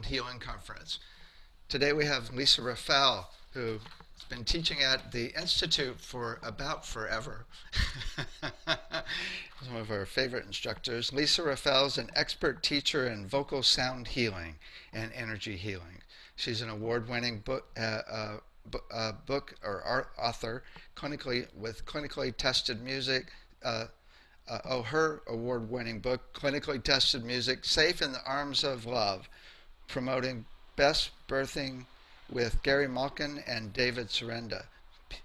Healing Conference. Today we have Lisa Rafel, who's been teaching at the Institute for about forever. One of our favorite instructors. Lisa Rafel is an expert teacher in vocal sound healing and energy healing. She's an award-winning book or art author, clinically tested music. Her award-winning book, Clinically Tested Music, Safe in the Arms of Love, promoting best birthing with Gary Malkin and David Sorenda,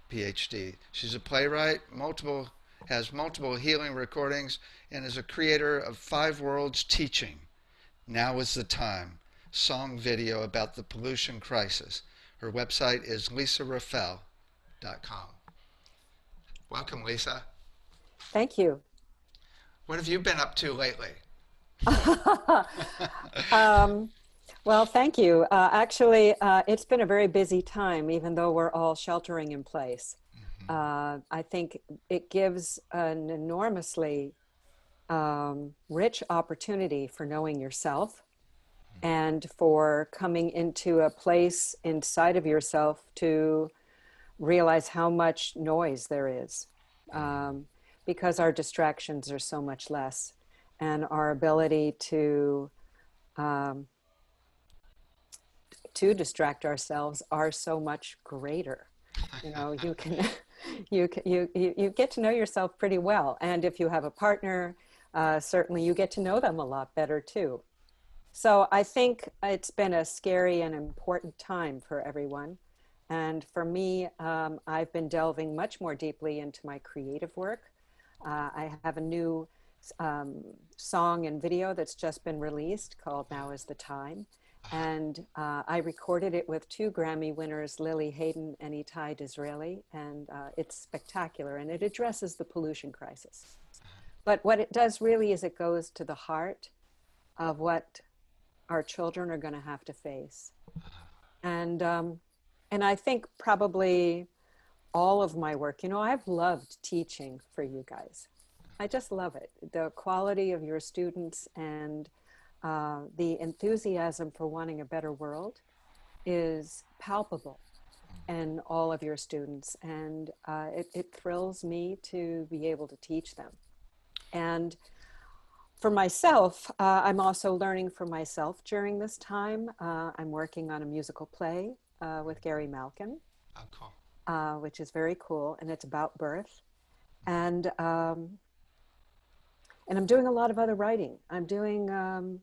PhD. She's a playwright, has multiple healing recordings, and is a creator of 5 Worlds Teaching. Now is the Time, song video about the pollution crisis. Her website is lisarafel.com. Welcome, Lisa. Thank you. What have you been up to lately? Well, thank you. Actually, it's been a very busy time, even though we're all sheltering in place. I think it gives an enormously rich opportunity for knowing yourself and for coming into a place inside of yourself to realize how much noise there is. Because our distractions are so much less, and our ability to distract ourselves are so much greater. You know, you get to know yourself pretty well, and if you have a partner, certainly you get to know them a lot better too. So I think it's been a scary and important time for everyone, and for me, I've been delving much more deeply into my creative work. I have a new song and video that's just been released called Now is the Time. And I recorded it with 2 Grammy winners, Lily Hayden and Itai Disraeli. And it's spectacular, and it addresses the pollution crisis. But what it does really is it goes to the heart of what our children are going to have to face. And I think probably all of my work, you know, I've loved teaching for you guys. I just love it. The quality of your students and the enthusiasm for wanting a better world is palpable in all of your students. And it thrills me to be able to teach them. And for myself, I'm also learning for myself during this time. I'm working on a musical play with Gary Malkin. Oh, cool. Which is very cool, and it's about birth. And I'm doing a lot of other writing. I'm doing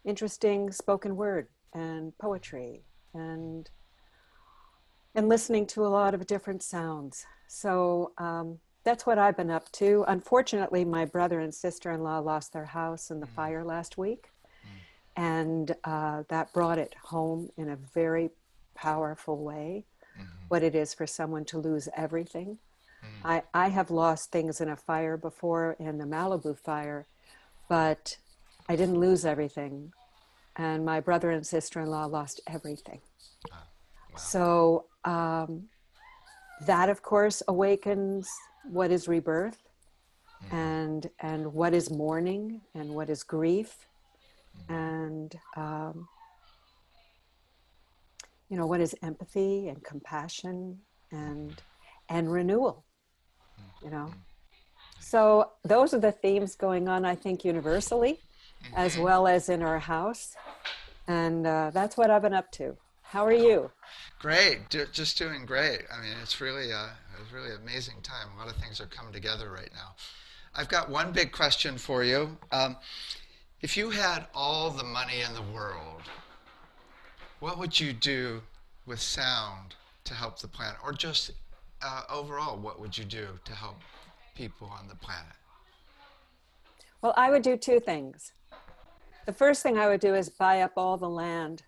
interesting spoken word and poetry and listening to a lot of different sounds. So that's what I've been up to. Unfortunately, my brother and sister-in-law lost their house in the fire last week, and that brought it home in a very powerful way. What it is for someone to lose everything. I have lost things in a fire before, in the Malibu fire, but I didn't lose everything. And my brother and sister-in-law lost everything. Wow. So that, of course, awakens what is rebirth and what is mourning and what is grief and you know, what is empathy and compassion and renewal, you know? So those are the themes going on, I think, universally, as well as in our house. And that's what I've been up to. How are you? Great, just doing great. I mean, it's really an amazing time. A lot of things are coming together right now. I've got one big question for you. If you had all the money in the world, what would you do with sound to help the planet? Or just overall, what would you do to help people on the planet? Well, I would do 2 things. The first thing I would do is buy up all the land,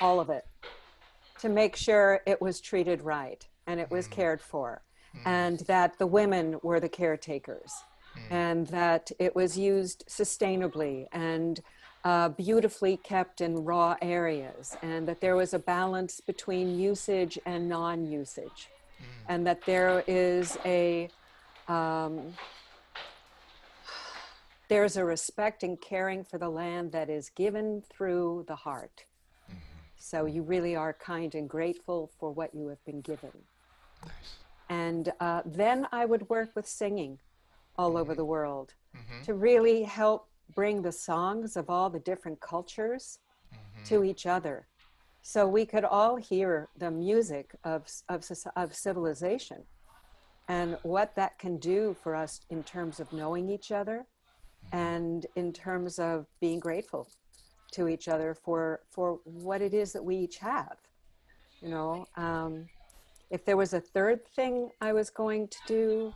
all of it, to make sure it was treated right and it was cared for, and that the women were the caretakers, and that it was used sustainably and beautifully kept in raw areas, and that there was a balance between usage and non-usage, and that there is there's a respect and caring for the land that is given through the heart. So you really are kind and grateful for what you have been given. Nice. And then I would work with singing all over the world Mm-hmm. to really help bring the songs of all the different cultures to each other. So we could all hear the music of civilization and what that can do for us in terms of knowing each other and in terms of being grateful to each other for what it is that we each have. You know, if there was a third thing I was going to do,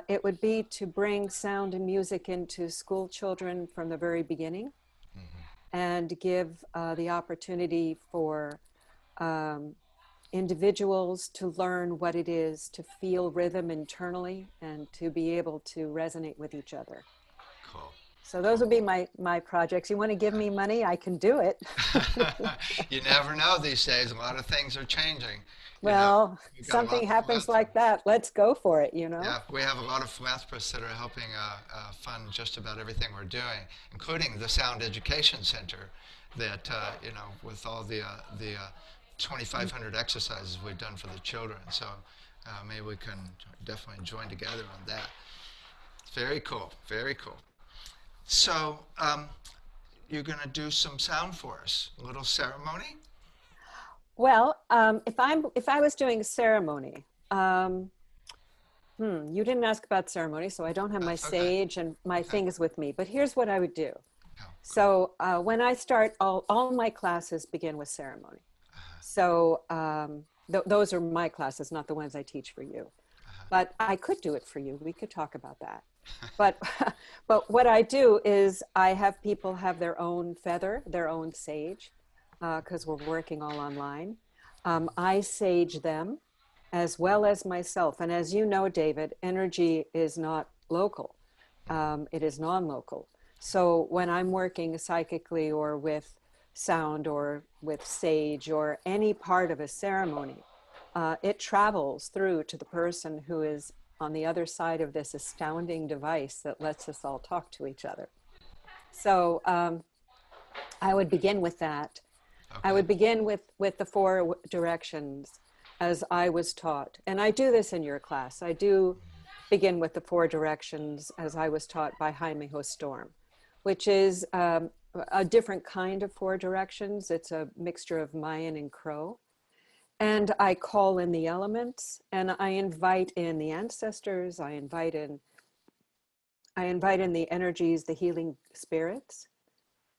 it would be to bring sound and music into school children from the very beginning and give the opportunity for um, individuals to learn what it is to feel rhythm internally and to be able to resonate with each other. Cool. So those would be my projects. You want to give me money? I can do it. You never know these days. A lot of things are changing. You know, Well, we've got a lot something of happens like that. Let's go for it, you know? yeah, we have a lot of philanthropists that are helping fund just about everything we're doing, including the Sound Education Center that, with all the 2,500 exercises we've done for the children. So maybe we can definitely join together on that. Very cool, very cool. So you're going to do some sound for us, a little ceremony? Well, if I was doing ceremony, you didn't ask about ceremony, so I don't have my That's okay. sage and my Okay. things with me. But here's what I would do. Oh, cool. So when I start, all my classes begin with ceremony. So those are my classes, not the ones I teach for you. But I could do it for you. We could talk about that. But but what I do is I have people have their own feather, their own sage, because we're working all online. I sage them as well as myself. And as you know, David, energy is not local. It is non-local. So when I'm working psychically or with sound or with sage or any part of a ceremony, it travels through to the person who is on the other side of this astounding device that lets us all talk to each other. So I would begin with that. I Okay. would begin with the four directions as I was taught. And I do this in your class. I do begin with the four directions as I was taught by Jaime Storm, which is a different kind of four directions. It's a mixture of Mayan and Crow. And I call in the elements and I invite in the ancestors. I invite in the energies, the healing spirits,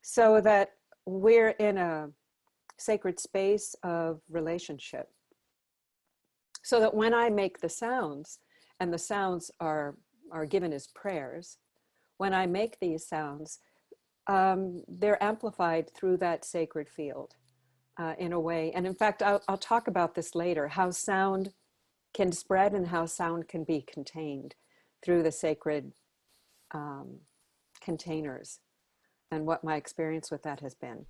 so that we're in a sacred space of relationship. So that when I make the sounds, and the sounds are given as prayers, when I make these sounds, they're amplified through that sacred field in a way. And in fact, I'll talk about this later, how sound can spread and how sound can be contained through the sacred containers and what my experience with that has been.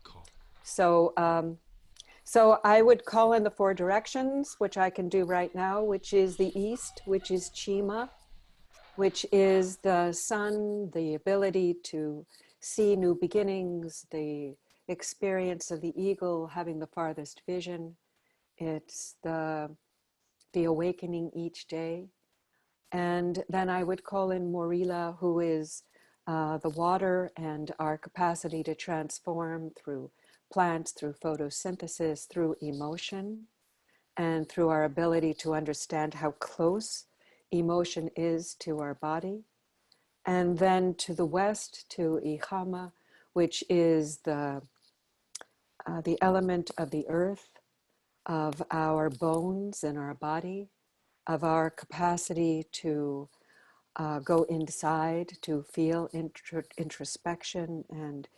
Cool. So, so I would call in the four directions, which I can do right now, which is the east, which is Chima, which is the sun, the ability to see new beginnings, the experience of the eagle having the farthest vision. It's the awakening each day. And then I would call in Morila, who is the water and our capacity to transform through plants, through photosynthesis, through emotion, and through our ability to understand how close emotion is to our body. And then to the west, to Ihama, which is the element of the earth, of our bones and our body, of our capacity to go inside, to feel introspection and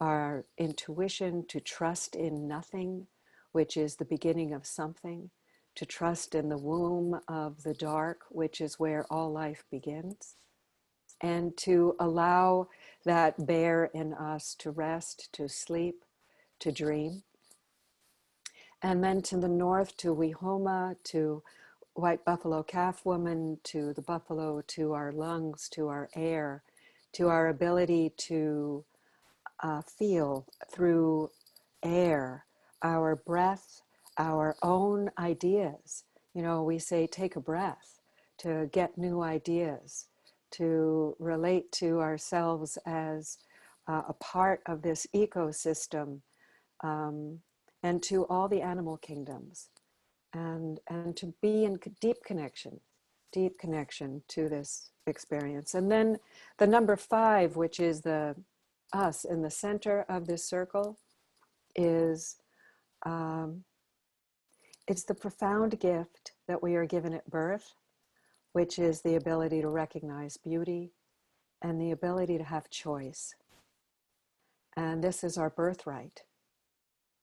our intuition, to trust in nothing, which is the beginning of something, to trust in the womb of the dark, which is where all life begins, and to allow that bear in us to rest, to sleep, to dream. And then to the north, to Wihoma, to white buffalo calf woman, to the buffalo, to our lungs, to our air, to our ability to feel through air, our breath, our own ideas. You know, we say take a breath to get new ideas, to relate to ourselves as a part of this ecosystem, um, and to all the animal kingdoms, and to be in deep connection to this experience. And then the number 5, which is the us in the center of this circle, is um, it's the profound gift that we are given at birth, which is the ability to recognize beauty and the ability to have choice. And this is our birthright.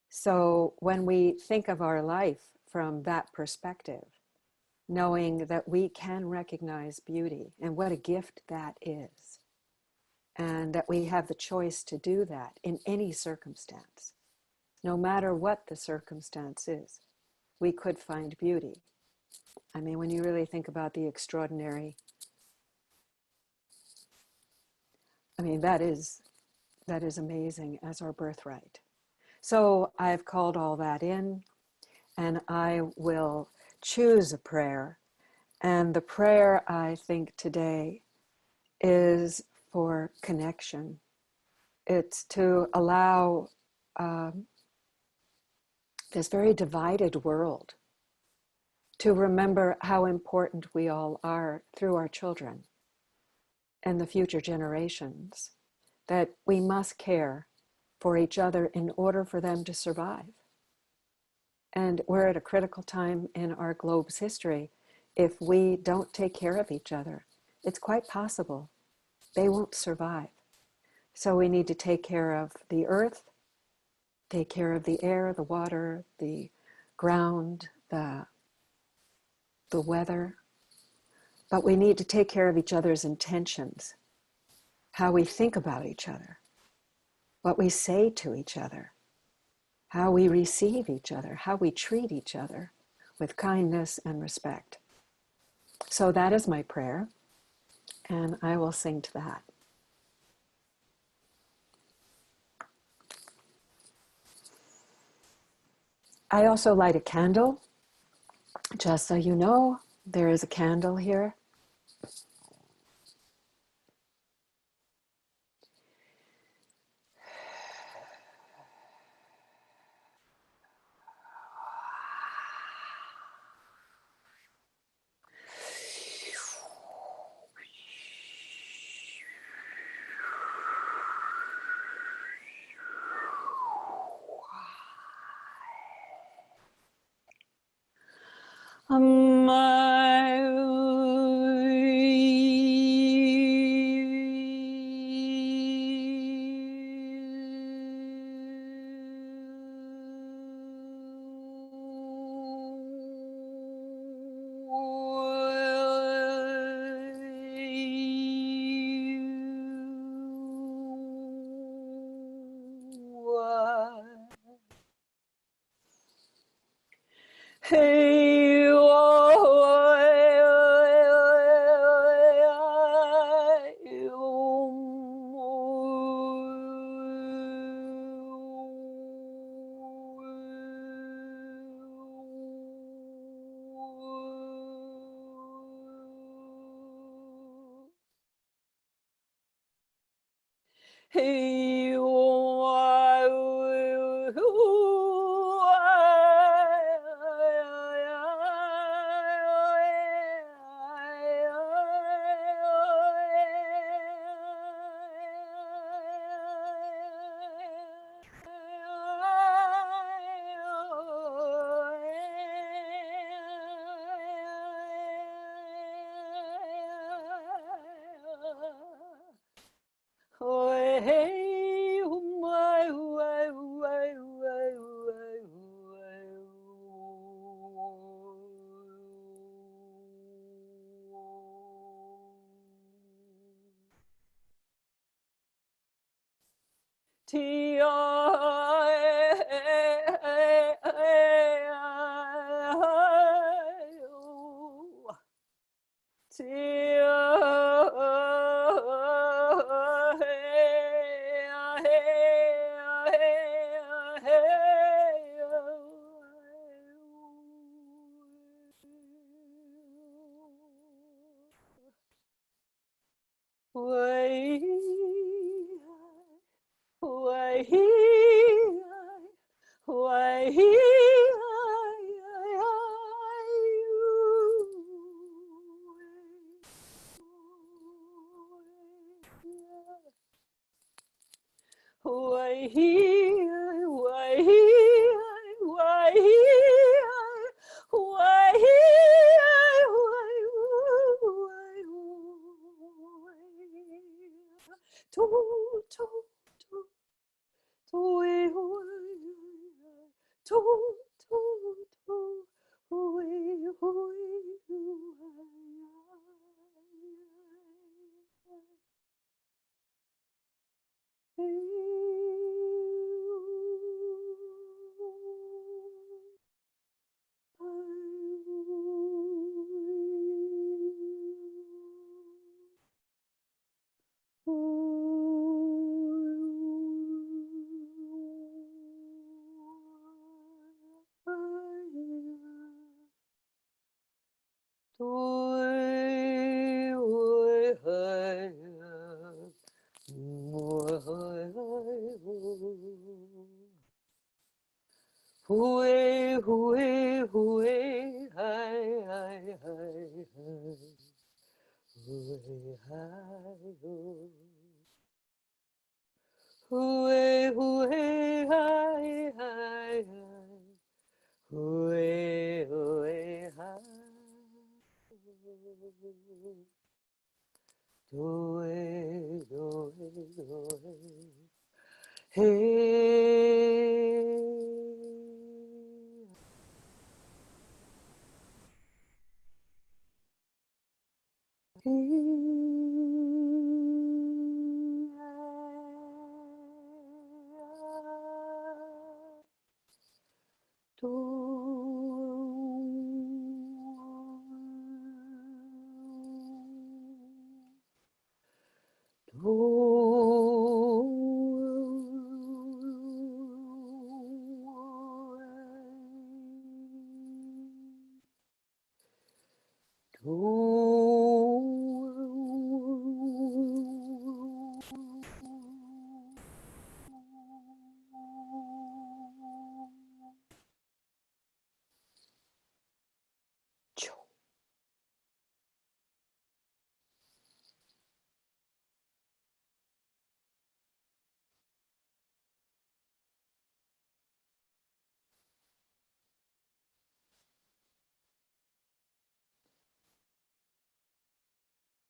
So when we think of our life from that perspective, knowing that we can recognize beauty and what a gift that is, and that we have the choice to do that in any circumstance, no matter what the circumstance is, we could find beauty. I mean, when you really think about the extraordinary, I mean, that is amazing as our birthright. So I've called all that in, and I will choose a prayer. And the prayer, I think, today is for connection. It's to allow this very divided world to remember how important we all are through our children and the future generations, that we must care for each other in order for them to survive. And we're at a critical time in our globe's history. If we don't take care of each other, it's quite possible they won't survive. So we need to take care of the earth, take care of the air, the water, the ground, the weather. But we need to take care of each other's intentions, how we think about each other, what we say to each other, how we receive each other, how we treat each other with kindness and respect. So that is my prayer, and I will sing to that. I also light a candle. Just so you know, there is a candle here. Hey, Hey,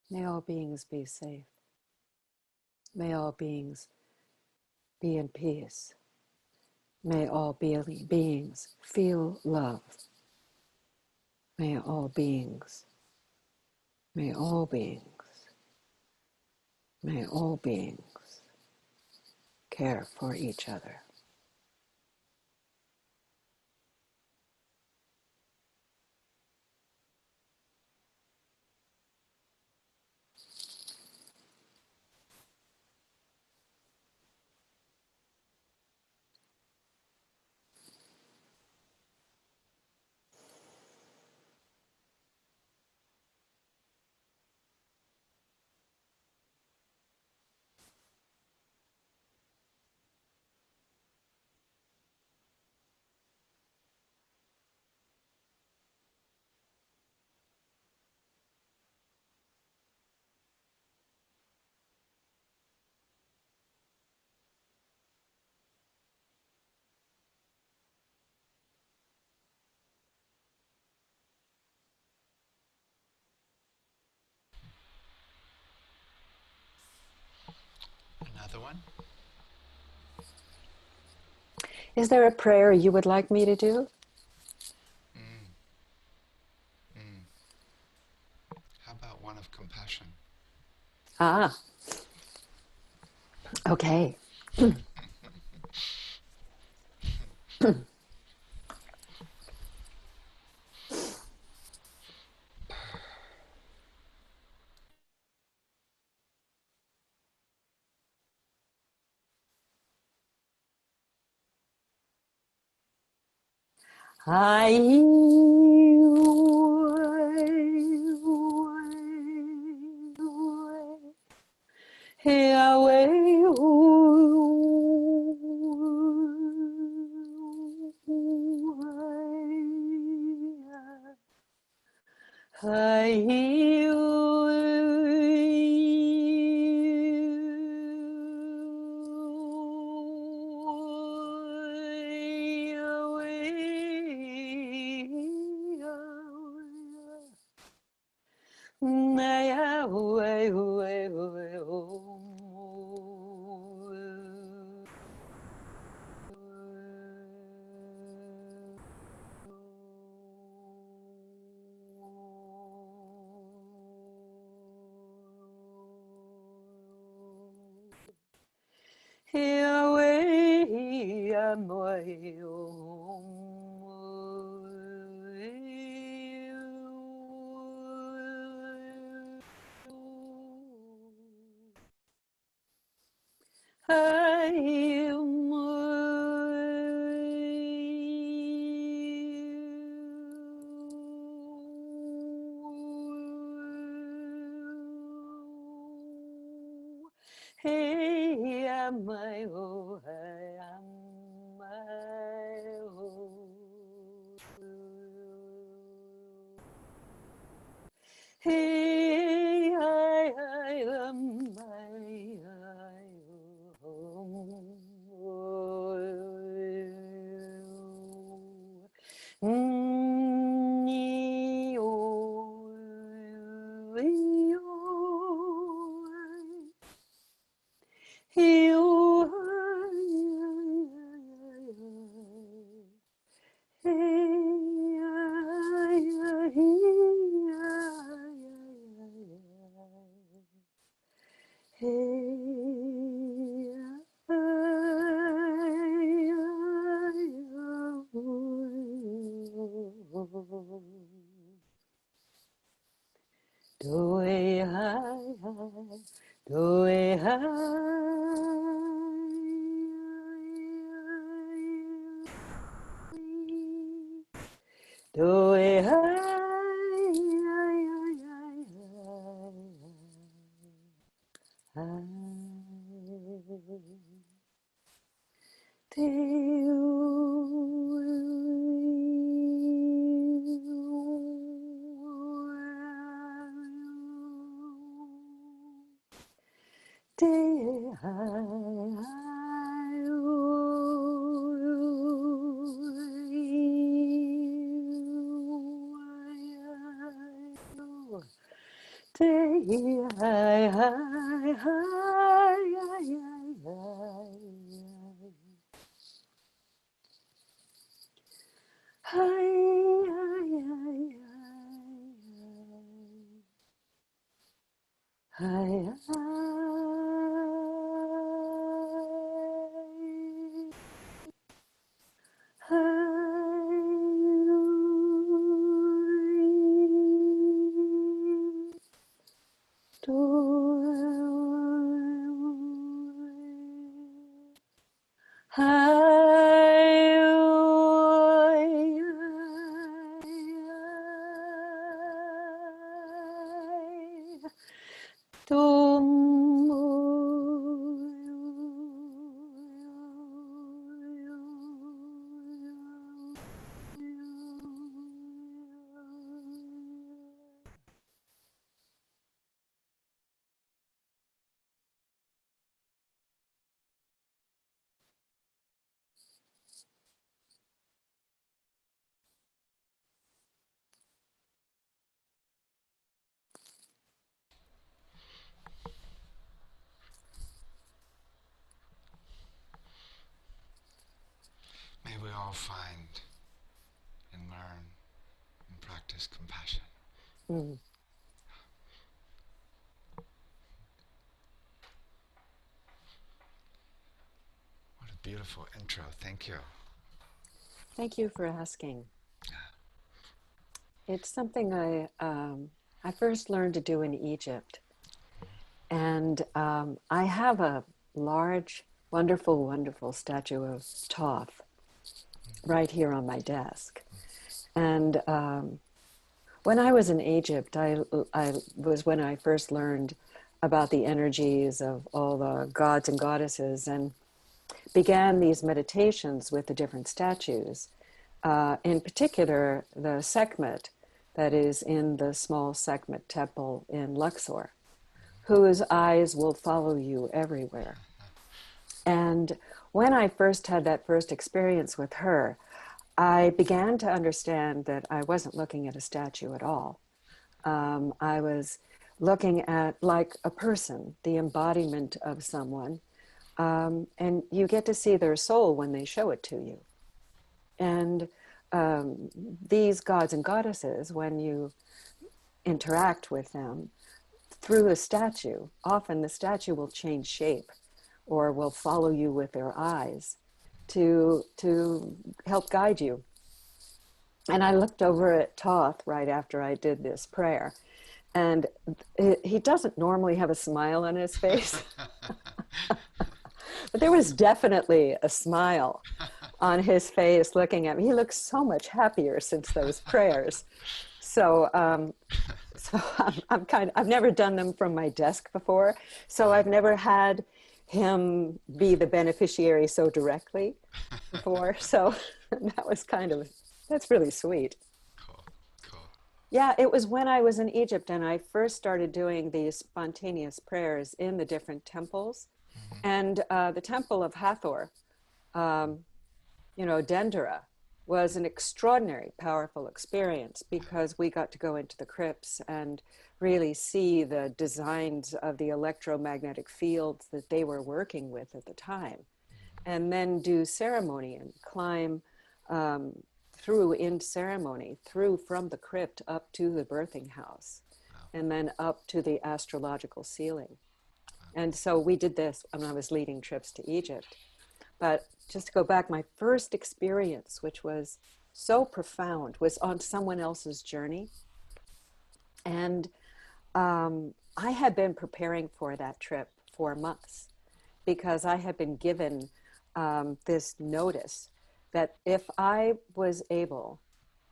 May all beings be safe. May all beings be in peace. May all beings feel love. May all beings, may all beings, may all beings care for each other. Another one. Is there a prayer you would like me to do? Mm, mm. How about one of compassion? Ah, okay. I Yahweh, Hey, my oh, hey, my oh. Hey, I, my, May we all find and learn and practice compassion. Mm. What a beautiful intro. Thank you. Thank you for asking. It's something I first learned to do in Egypt. And I have a large, wonderful, wonderful statue of Thoth right here on my desk. And when I was in Egypt, I was when I first learned about the energies of all the gods and goddesses and began these meditations with the different statues. In particular, the Sekhmet, that is in the small segment temple in Luxor, whose eyes will follow you everywhere. And when I first had that first experience with her, I began to understand that I wasn't looking at a statue at all. I was looking at like a person, the embodiment of someone. And you get to see their soul when they show it to you. And these gods and goddesses, when you interact with them through a statue, often the statue will change shape or will follow you with their eyes to help guide you. And I looked over at Toth right after I did this prayer, and he doesn't normally have a smile on his face, but there was definitely a smile on his face looking at me. He looks so much happier since those prayers. So, I've never done them from my desk before, so I've never had him be the beneficiary so directly before. So that's really sweet. Cool, cool. Yeah, it was when I was in Egypt and I first started doing these spontaneous prayers in the different temples. And the temple of Hathor, Dendera, was an extraordinary, powerful experience because we got to go into the crypts and really see the designs of the electromagnetic fields that they were working with at the time, and then do ceremony and climb through in ceremony, through from the crypt up to the birthing house, and then up to the astrological ceiling. And so we did this when I was leading trips to Egypt. But just to go back, my first experience, which was so profound, was on someone else's journey. And I had been preparing for that trip for months because I had been given this notice that if I was able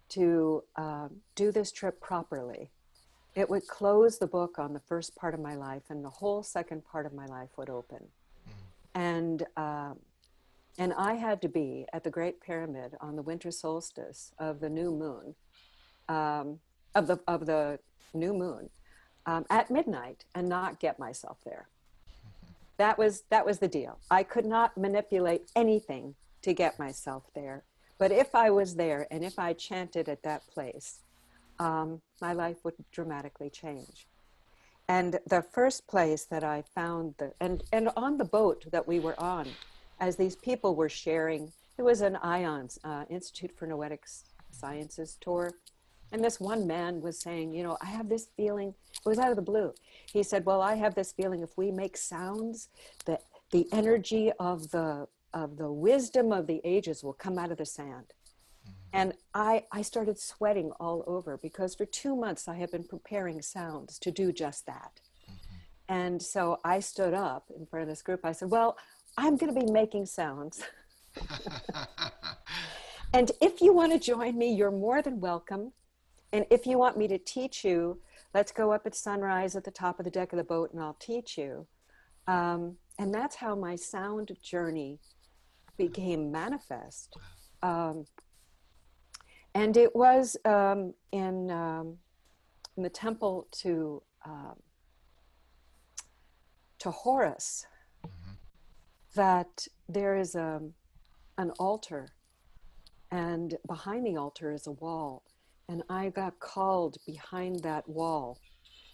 to do this trip properly, it would close the book on the first part of my life and the whole second part of my life would open. And I had to be at the Great Pyramid on the winter solstice of the new moon, of the new moon, at midnight, and not get myself there. That was the deal. I could not manipulate anything to get myself there. But if I was there and if I chanted at that place, my life would dramatically change. And the first place that I found, and on the boat that we were on, as these people were sharing, it was an IONS, Institute for Noetic Sciences tour. And this one man was saying, I have this feeling, it was out of the blue. He said, well, I have this feeling if we make sounds, that the energy of the wisdom of the ages will come out of the sand. And I started sweating all over because for 2 months I had been preparing sounds to do just that. And so I stood up in front of this group. I said, well, I'm going to be making sounds. And if you want to join me, you're more than welcome. And if you want me to teach you, let's go up at sunrise at the top of the deck of the boat and I'll teach you. And that's how my sound journey became manifest. And it was in the temple to Horus that there is an altar, and behind the altar is a wall. And I got called behind that wall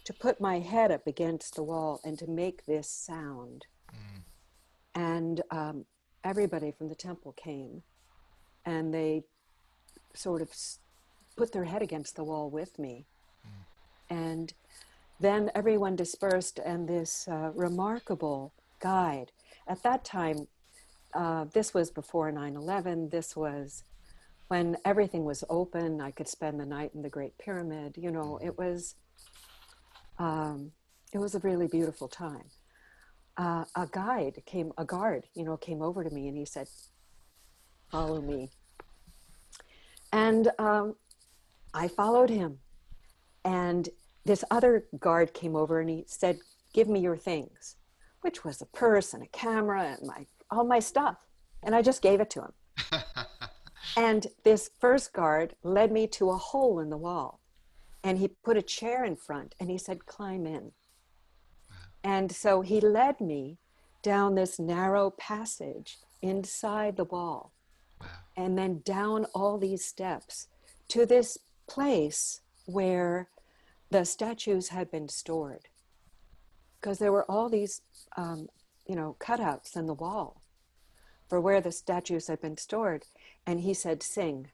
to put my head up against the wall and to make this sound. And everybody from the temple came and they sort of put their head against the wall with me. And then everyone dispersed, and this remarkable guide, at that time, this was before 9/11, this was when everything was open. I could spend the night in the Great Pyramid. It was a really beautiful time. A guard came over to me and he said, follow me. And I followed him. And this other guard came over and he said, give me your things, which was a purse and a camera and all my stuff. And I just gave it to him. And this first guard led me to a hole in the wall. and he put a chair in front and he said, climb in. And so he led me down this narrow passage inside the wall Wow. and then down all these steps to this place where the statues had been stored. Because there were all these, cutouts in the wall for where the statues had been stored. And he said, sing.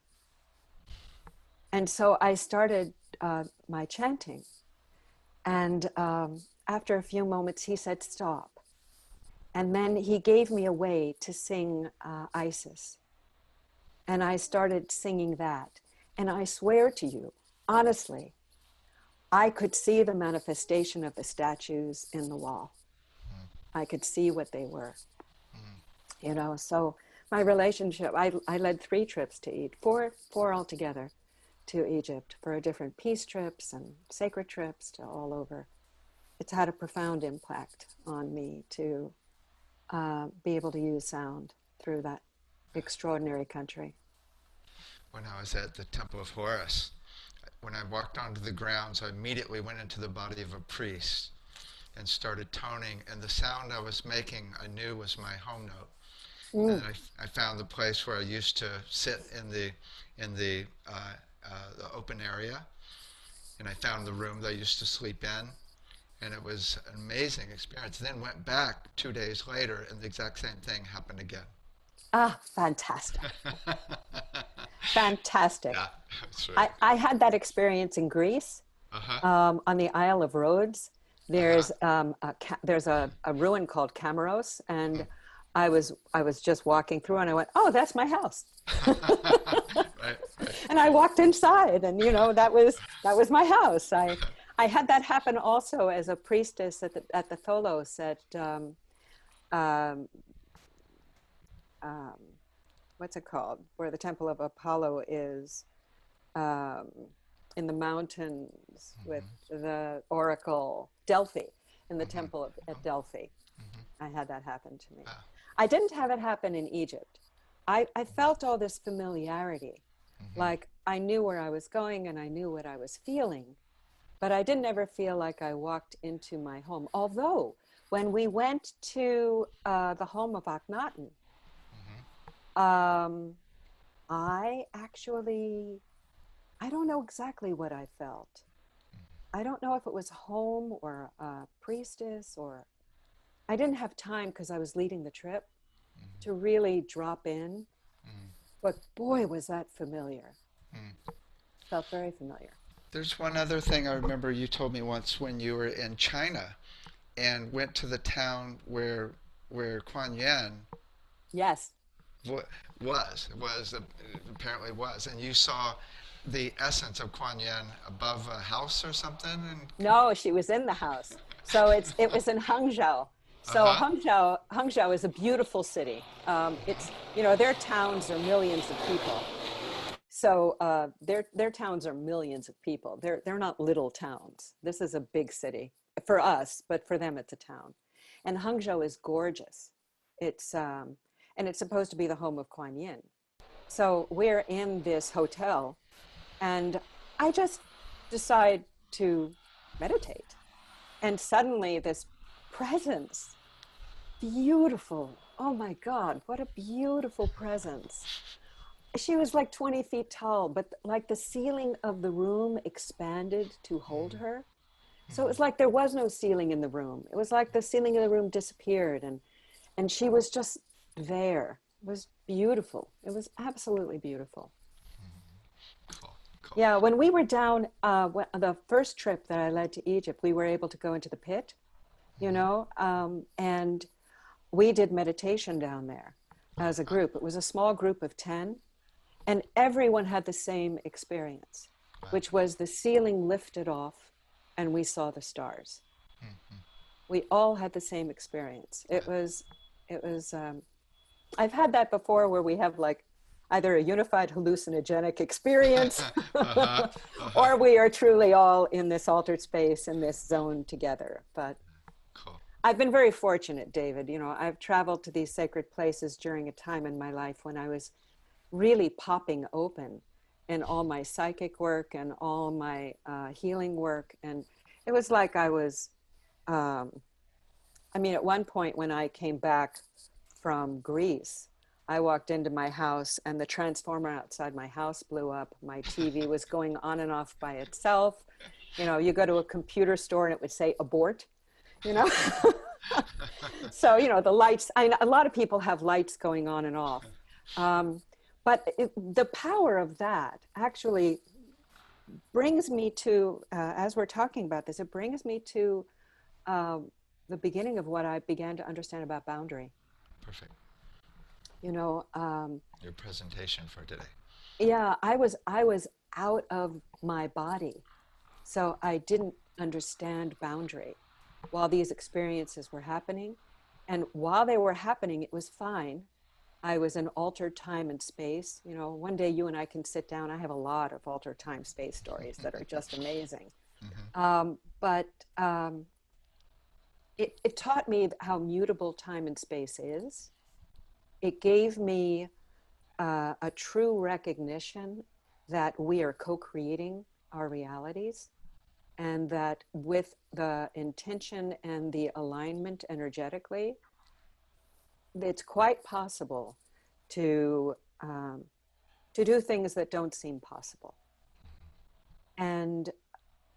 And so I started my chanting. And after a few moments, he said, stop. And then he gave me a way to sing Isis. And I started singing that. And I swear to you, honestly, I could see the manifestation of the statues in the wall. I could see what they were. So my relationship, I led 3 trips to Egypt, four altogether to Egypt for different peace trips and sacred trips to all over. It's had a profound impact on me to be able to use sound through that extraordinary country. When I was at the Temple of Horus, when I walked onto the grounds, I immediately went into the body of a priest and started toning, and the sound I was making I knew was my home note. And I found the place where I used to sit in the open area, and I found the room that I used to sleep in, and it was an amazing experience. Then went back 2 days later, and the exact same thing happened again. Ah, fantastic. Fantastic. Yeah, that's right. I had that experience in Greece, on the Isle of Rhodes. There's a ruin called Camaros, and I was just walking through, and I went, oh, that's my house. Right. And I walked inside, and that was my house. I had that happen also as a priestess at the Tholos at what's it called, where the Temple of Apollo is, in the mountains with the oracle, Delphi, in the temple at Delphi. I had that happen to me. I didn't have it happen in Egypt. I felt all this familiarity, like I knew where I was going and I knew what I was feeling, but I didn't ever feel like I walked into my home. Although when we went to the home of Akhenaten, I don't know exactly what I felt. I don't know if it was home or a priestess, or I didn't have time because I was leading the trip to really drop in. But boy, was that familiar. Felt very familiar. There's one other thing I remember you told me once when you were in China and went to the town where Kuan Yin Yes. apparently was, and you saw the essence of Kuan Yin above a house or something. And No, she was in the house. So it was in Hangzhou. So Hangzhou is a beautiful city. Their towns are millions of people. So their towns are millions of people. They're not little towns. This is a big city for us, but for them it's a town. And Hangzhou is gorgeous. And it's supposed to be the home of Kuan Yin. So we're in this hotel, and I just decide to meditate. And suddenly this presence, beautiful. Oh my God, what a beautiful presence. She was like 20 feet tall, but like the ceiling of the room expanded to hold her. So it was like there was no ceiling in the room. It was like the ceiling of the room disappeared, and she was just there. It was beautiful. It was absolutely beautiful. cool. Yeah, when we were down, the first trip that I led to Egypt, we were able to go into the pit, and we did meditation down there as a group. It was a small group of 10, and everyone had the same experience, which was the ceiling lifted off and we saw the stars. We all had the same experience. It was, I've had that before where we have like either a unified hallucinogenic experience or we are truly all in this altered space in this zone together. But Cool. I've been very fortunate, David. I've traveled to these sacred places during a time in my life when I was really popping open in all my psychic work and all my healing work. And it was like I was, um, I mean, at one point when I came back from Greece, I walked into my house and the transformer outside my house blew up. My TV was going on and off by itself. You know, you go to a computer store and it would say abort, you know? So, you know, the lights, a lot of people have lights going on and off. Um, but the power of that actually brings me to, as we're talking about this, it brings me to um, the beginning of what I began to understand about boundary. Perfect. You know, Your presentation for today. yeah, I was out of my body, so I didn't understand boundary while these experiences were happening. And while they were happening, it was fine. I was in altered time and space. You know, one day you and I can sit down. I have a lot of altered time space stories that are just amazing. Mm-hmm. But it taught me how mutable time and space is. It gave me a true recognition that we are co-creating our realities, and that with the intention and the alignment energetically, it's quite possible to um, to do things that don't seem possible. And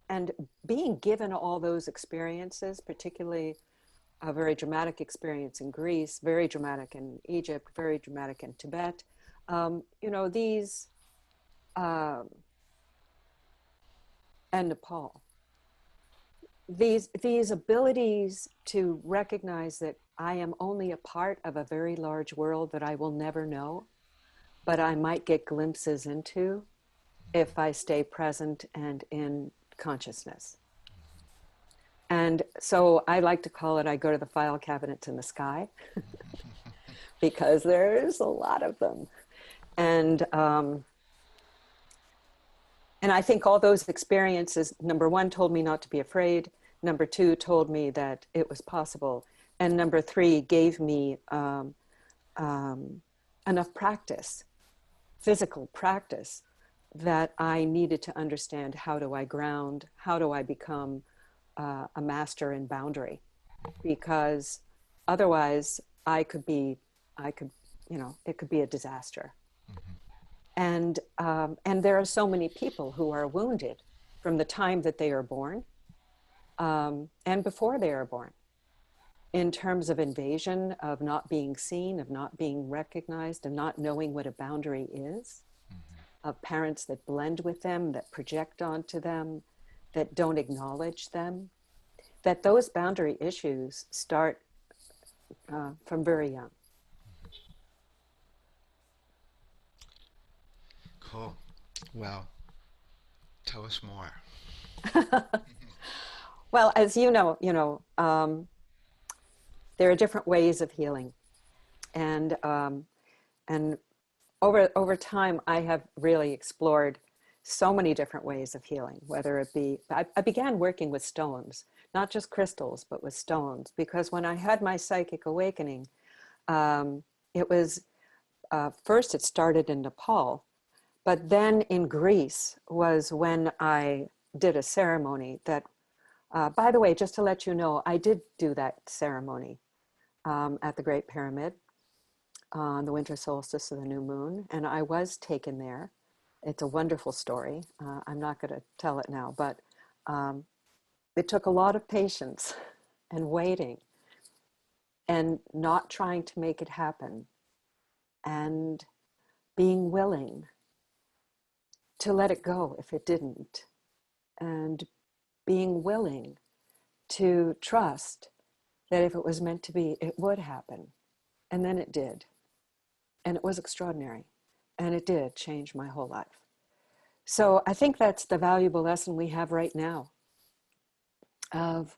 and being given all those experiences, particularly a very dramatic experience in Greece, very dramatic in Egypt, very dramatic in Tibet, you know, these um, and Nepal, these abilities to recognize that I am only a part of a very large world that I will never know, but I might get glimpses into if I stay present and in consciousness. And so I like to call it, I go to the file cabinets in the sky because there's a lot of them. And and I think all those experiences, number one, told me not to be afraid. Number two, told me that it was possible. And number three, gave me um, enough practice, physical practice, that I needed to understand, how do I ground? How do I become a master in boundary? Because otherwise I could, you know, it could be a disaster. And there are so many people who are wounded from the time that they are born, and before they are born, in terms of invasion, of not being seen, of not being recognized, of not knowing what a boundary is, of parents that blend with them, that project onto them, that don't acknowledge them, that those boundary issues start from very young. Cool. Well, tell us more. Well, as there are different ways of healing, and and over time, I have really explored so many different ways of healing. Whether it be, I began working with stones, not just crystals, but with stones, because when I had my psychic awakening, um, it was first it started in Nepal, but then in Greece was when I did a ceremony that, by the way, just to let you know, I did do that ceremony at the Great Pyramid on the winter solstice of the new moon, and I was taken there. It's a wonderful story. I'm not going to tell it now, but um, it took a lot of patience and waiting and not trying to make it happen and being willing to let it go if it didn't, and being willing to trust that if it was meant to be, it would happen. And then it did. And it was extraordinary. And it did change my whole life. So I think that's the valuable lesson we have right now of,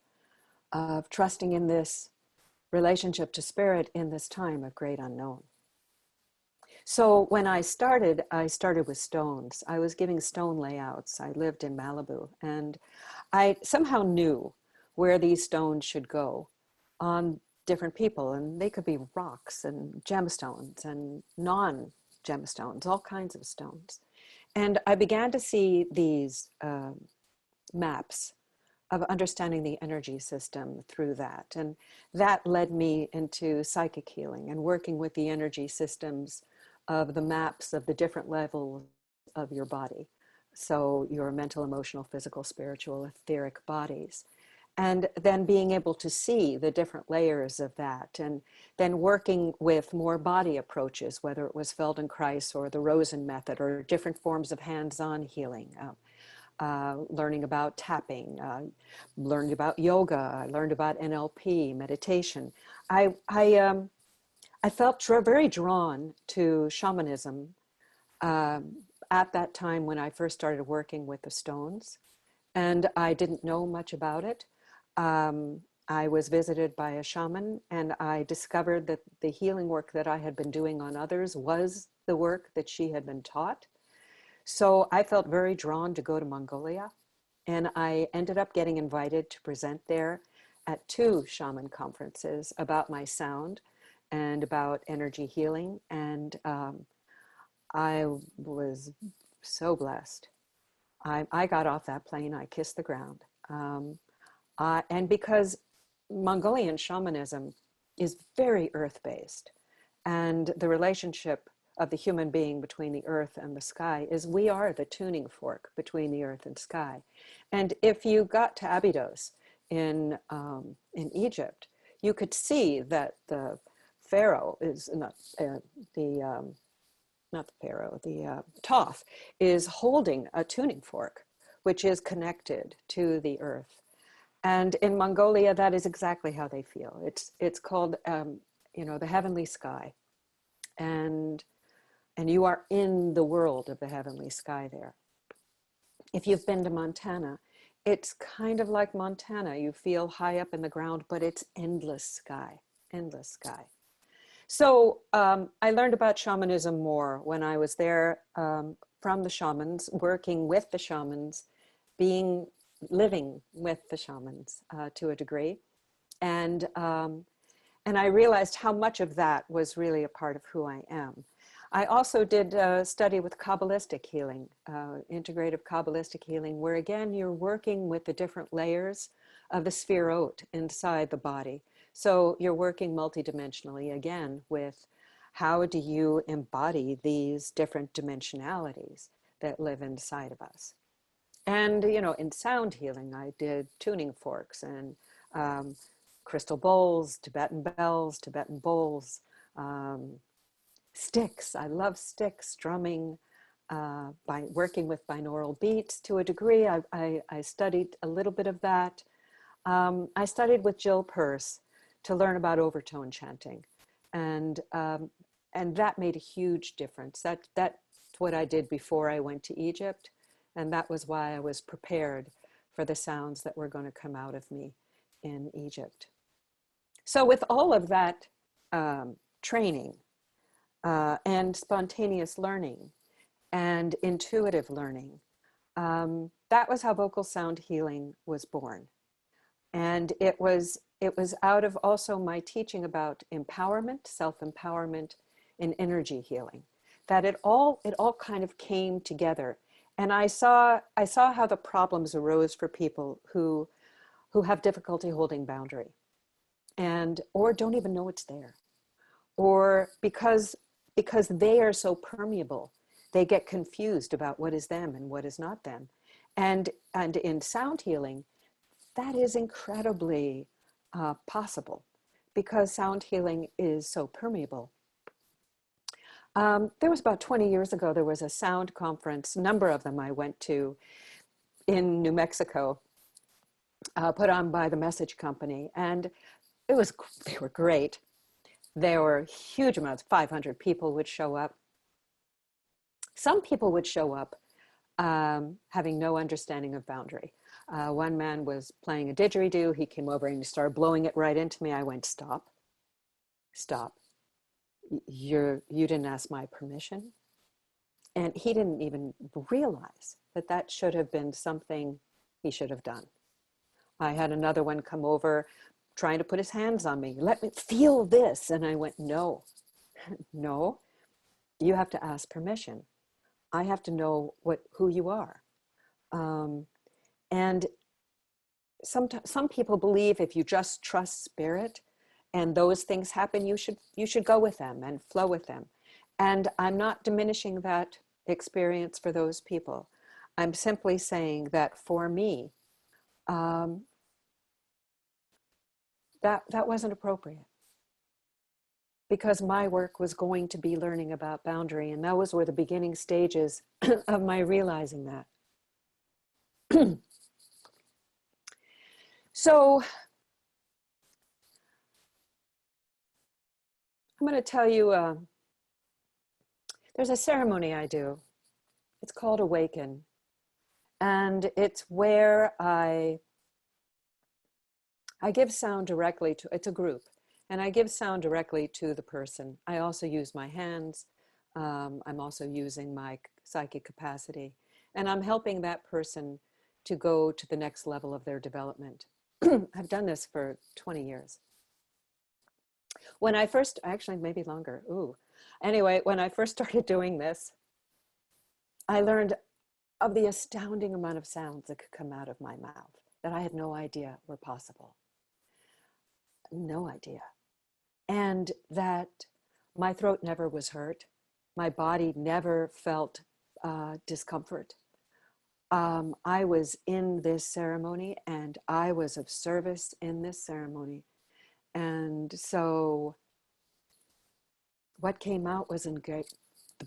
of trusting in this relationship to spirit in this time of great unknown. So when I started with stones. I was giving stone layouts. I lived in Malibu, and I somehow knew where these stones should go on different people. And they could be rocks and gemstones and non-gemstones, all kinds of stones. And I began to see these maps of understanding the energy system through that. And that led me into psychic healing and working with the energy systems of the maps of the different levels of your body. So your mental, emotional, physical, spiritual, etheric bodies. And then being able to see the different layers of that, and then working with more body approaches, whether it was Feldenkrais or the Rosen method or different forms of hands-on healing. Learning about tapping, learning about yoga, I learned about NLP, meditation. I felt very drawn to shamanism at that time when I first started working with the stones, and I didn't know much about it. I was visited by a shaman, and I discovered that the healing work that I had been doing on others was the work that she had been taught. So I felt very drawn to go to Mongolia, and I ended up getting invited to present there at 2 shaman conferences about my sound and about energy healing. And I was so blessed. I got off that plane, I kissed the ground. And because Mongolian shamanism is very earth-based, and the relationship of the human being between the earth and the sky is we are the tuning fork between the earth and sky. And if you got to Abydos in Egypt, you could see that the pharaoh is not not the pharaoh, the Thoth is holding a tuning fork, which is connected to the earth. And in Mongolia, that is exactly how they feel. It's called, the heavenly sky, and you are in the world of the heavenly sky there. If you've been to Montana, it's kind of like Montana. You feel high up in the ground, but it's endless sky, endless sky. So I learned about shamanism more when I was there, from the shamans, working with the shamans, living with the shamans to a degree. And I realized how much of that was really a part of who I am. I also did study with Kabbalistic healing, integrative Kabbalistic healing, where again, you're working with the different layers of the sphirot inside the body. So you're working multidimensionally again with how do you embody these different dimensionalities that live inside of us. And, in sound healing, I did tuning forks and crystal bowls, Tibetan bells, Tibetan bowls, sticks. I love sticks, drumming, by working with binaural beats to a degree. I studied a little bit of that. I studied with Jill Peirce to learn about overtone chanting. And that made a huge difference. That's what I did before I went to Egypt. And that was why I was prepared for the sounds that were going to come out of me in Egypt. So with all of that training and spontaneous learning and intuitive learning, that was how vocal sound healing was born. And it was out of also my teaching about empowerment, self-empowerment, and energy healing, that it all kind of came together. And I saw how the problems arose for people who have difficulty holding boundary, or don't even know it's there, or because they are so permeable, they get confused about what is them and what is not them. And in sound healing, that is incredibly possible because sound healing is so permeable. There was about 20 years ago, there was a sound conference, a number of them I went to in New Mexico, put on by the Message Company. And they were great. There were huge amounts, 500 people would show up. Some people would show up having no understanding of boundary. One man was playing a didgeridoo. He came over and he started blowing it right into me. I went, stop. You didn't ask my permission. And he didn't even realize that should have been something he should have done. I had another one come over trying to put his hands on me. Let me feel this. And I went, no, you have to ask permission. I have to know who you are. And some people believe if you just trust spirit and those things happen, you should go with them and flow with them. And I'm not diminishing that experience for those people. I'm simply saying that for me, um, that wasn't appropriate, because my work was going to be learning about boundary, and those were the beginning stages of my realizing that. So I'm going to tell you, there's a ceremony I do. It's called Awaken. And it's where I give sound directly to, it's a group, and I give sound directly to the person. I also use my hands. I'm also using my psychic capacity. And I'm helping that person to go to the next level of their development. I've done this for 20 years. When I first, actually maybe longer, Anyway, when I first started doing this, I learned of the astounding amount of sounds that could come out of my mouth that I had no idea were possible. No idea. And that my throat never was hurt. My body never felt discomfort. I was in this ceremony and I was of service in this ceremony. And so what came out was the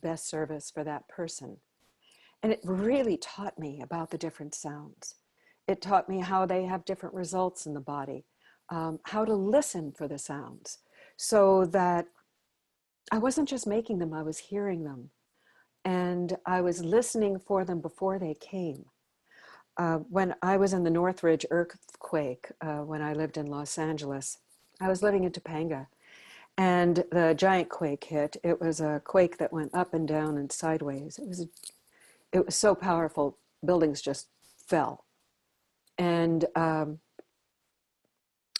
best service for that person. And it really taught me about the different sounds. It taught me how they have different results in the body, how to listen for the sounds, so that I wasn't just making them, I was hearing them. And I was listening for them before they came. When I was in the Northridge earthquake, when I lived in Los Angeles, I was living in Topanga, and the giant quake hit. It was a quake that went up and down and sideways. It was so powerful, buildings just fell. And I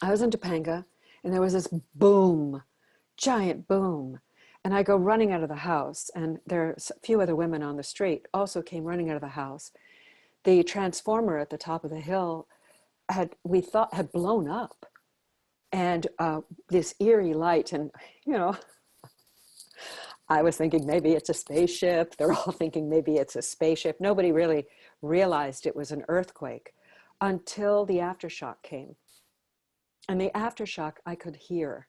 was in Topanga, and there was this boom, giant boom. And I go running out of the house, and there's a few other women on the street also came running out of the house. The transformer at the top of the hill we thought had blown up. And this eerie light, and I was thinking maybe it's a spaceship. They're all thinking maybe it's a spaceship. Nobody really realized it was an earthquake until the aftershock came. And the aftershock I could hear.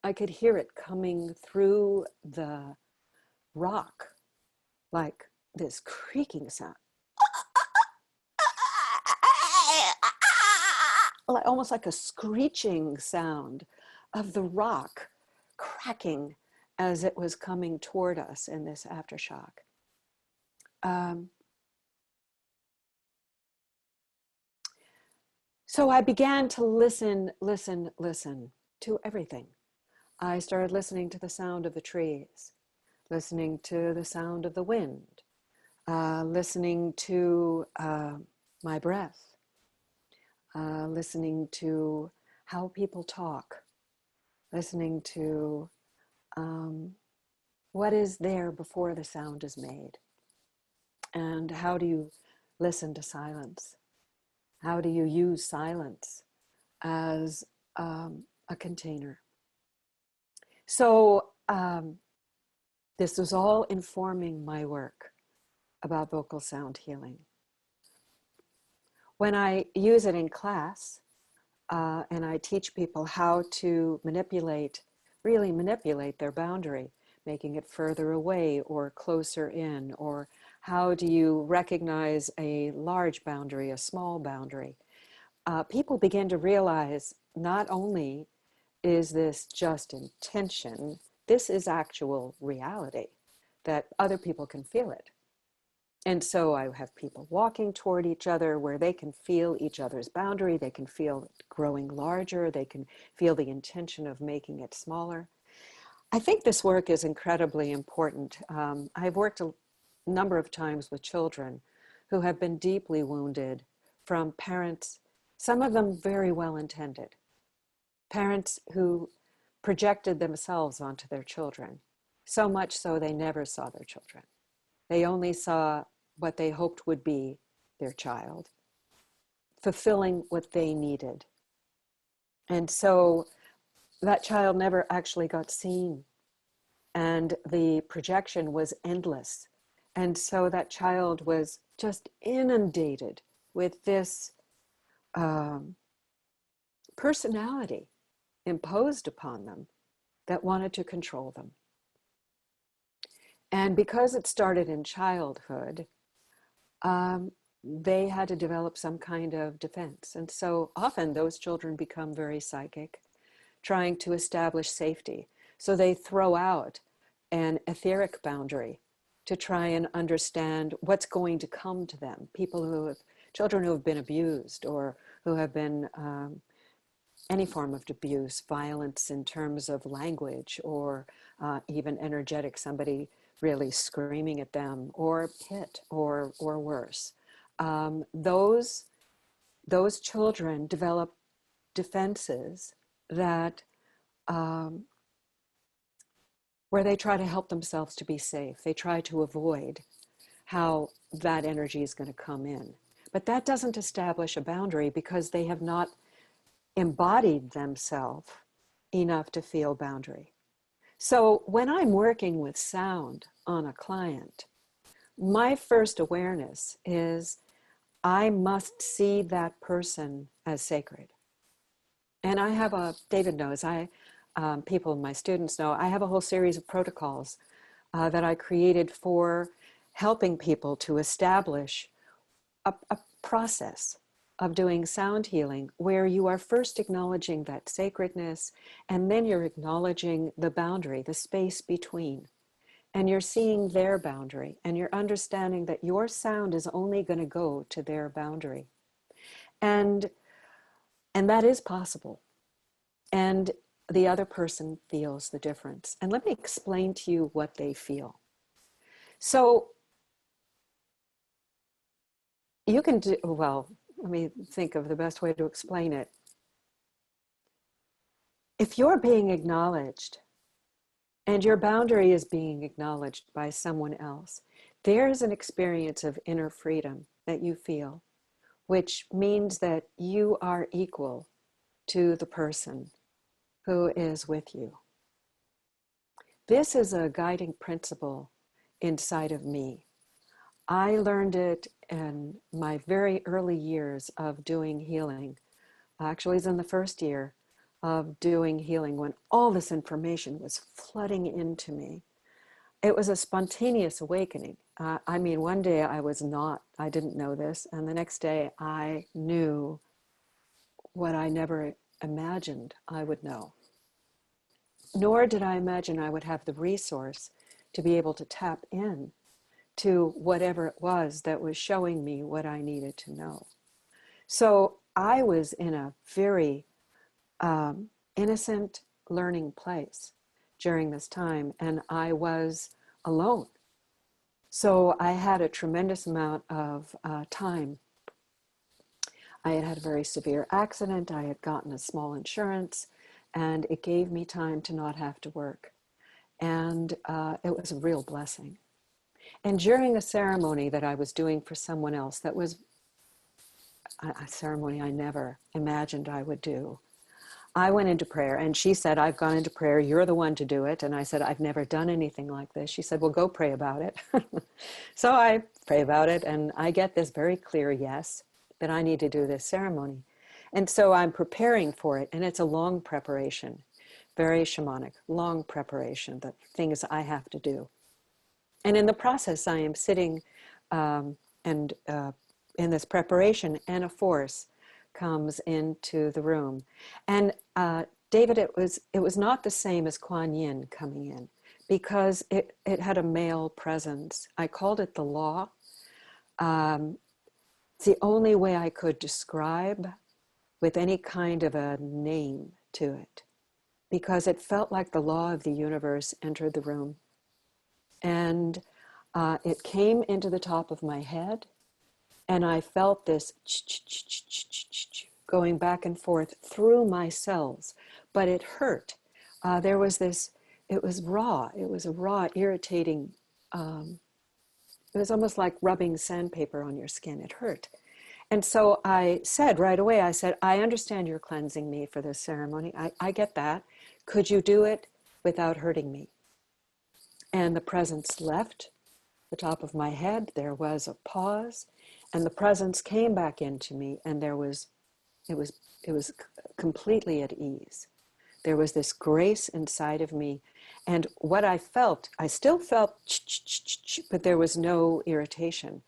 I could hear it coming through the rock, like this creaking sound. Almost like a screeching sound of the rock cracking as it was coming toward us in this aftershock. So I began to listen to everything. I started listening to the sound of the trees, listening to the sound of the wind, listening to my breath, listening to how people talk, listening to what is there before the sound is made, and how do you listen to silence? How do you use silence as a container? So this was all informing my work about vocal sound healing. When I use it in class, and I teach people how to really manipulate their boundary, making it further away or closer in, or how do you recognize a large boundary, a small boundary? People begin to realize not only is this just intention, this is actual reality, that other people can feel it. And so I have people walking toward each other where they can feel each other's boundary, they can feel it growing larger, they can feel the intention of making it smaller. I think this work is incredibly important. I've worked a number of times with children who have been deeply wounded from parents, some of them very well intended, parents who projected themselves onto their children, so much so they never saw their children. They only saw what they hoped would be their child, fulfilling what they needed. And so that child never actually got seen. And the projection was endless. And so that child was just inundated with this um, personality imposed upon them that wanted to control them. And because it started in childhood, they had to develop some kind of defense. And so often those children become very psychic, trying to establish safety. So they throw out an etheric boundary to try and understand what's going to come to them. Children who have been abused or who have been any form of abuse, violence in terms of language or even energetic, somebody really screaming at them, or hit or worse. Those children develop defenses that where they try to help themselves to be safe. They try to avoid how that energy is going to come in. But that doesn't establish a boundary because they have not embodied themselves enough to feel boundary. So when I'm working with sound on a client, my first awareness is I must see that person as sacred. And I have David knows, people, my students know, I have a whole series of protocols that I created for helping people to establish a process of doing sound healing where you are first acknowledging that sacredness and then you're acknowledging the boundary, the space between. And you're seeing their boundary and you're understanding that your sound is only going to go to their boundary. And that is possible. And the other person feels the difference. And let me explain to you what they feel. So you can do, well, let me think of the best way to explain it. If you're being acknowledged and your boundary is being acknowledged by someone else, there's an experience of inner freedom that you feel, which means that you are equal to the person who is with you. This is a guiding principle inside of me. I learned it in my very early years of doing healing. Actually, it was in the first year of doing healing when all this information was flooding into me. It was a spontaneous awakening. One day I didn't know this, and the next day I knew what I never imagined I would know. Nor did I imagine I would have the resource to be able to tap in to whatever it was that was showing me what I needed to know. So I was in a very innocent learning place during this time, and I was alone. So I had a tremendous amount of time. I had had a very severe accident. I had gotten a small insurance, and it gave me time to not have to work. And it was a real blessing. And during a ceremony that I was doing for someone else, that was a ceremony I never imagined I would do, I went into prayer, and she said, I've gone into prayer, you're the one to do it. And I said, I've never done anything like this. She said, well, go pray about it. So I pray about it, and I get this very clear yes, that I need to do this ceremony. And so I'm preparing for it, and it's a long preparation, very shamanic, long preparation, the things I have to do. And in the process, I am sitting in this preparation, and a force comes into the room. And David, it was not the same as Kuan Yin coming in, because it had a male presence. I called it the law. It's the only way I could describe with any kind of a name to it, because it felt like the law of the universe entered the room. And it came into the top of my head, and I felt this going back and forth through my cells, but it hurt. There was this, it was raw. It was a raw, irritating It was almost like rubbing sandpaper on your skin. It hurt. And so I said right away, I said, I understand you're cleansing me for this ceremony. I get that. Could you do it without hurting me? And the presence left the top of my head. There was a pause, and the presence came back into me, and it was, it was completely at ease. There was this grace inside of me. And what I felt, I still felt, but there was no irritation.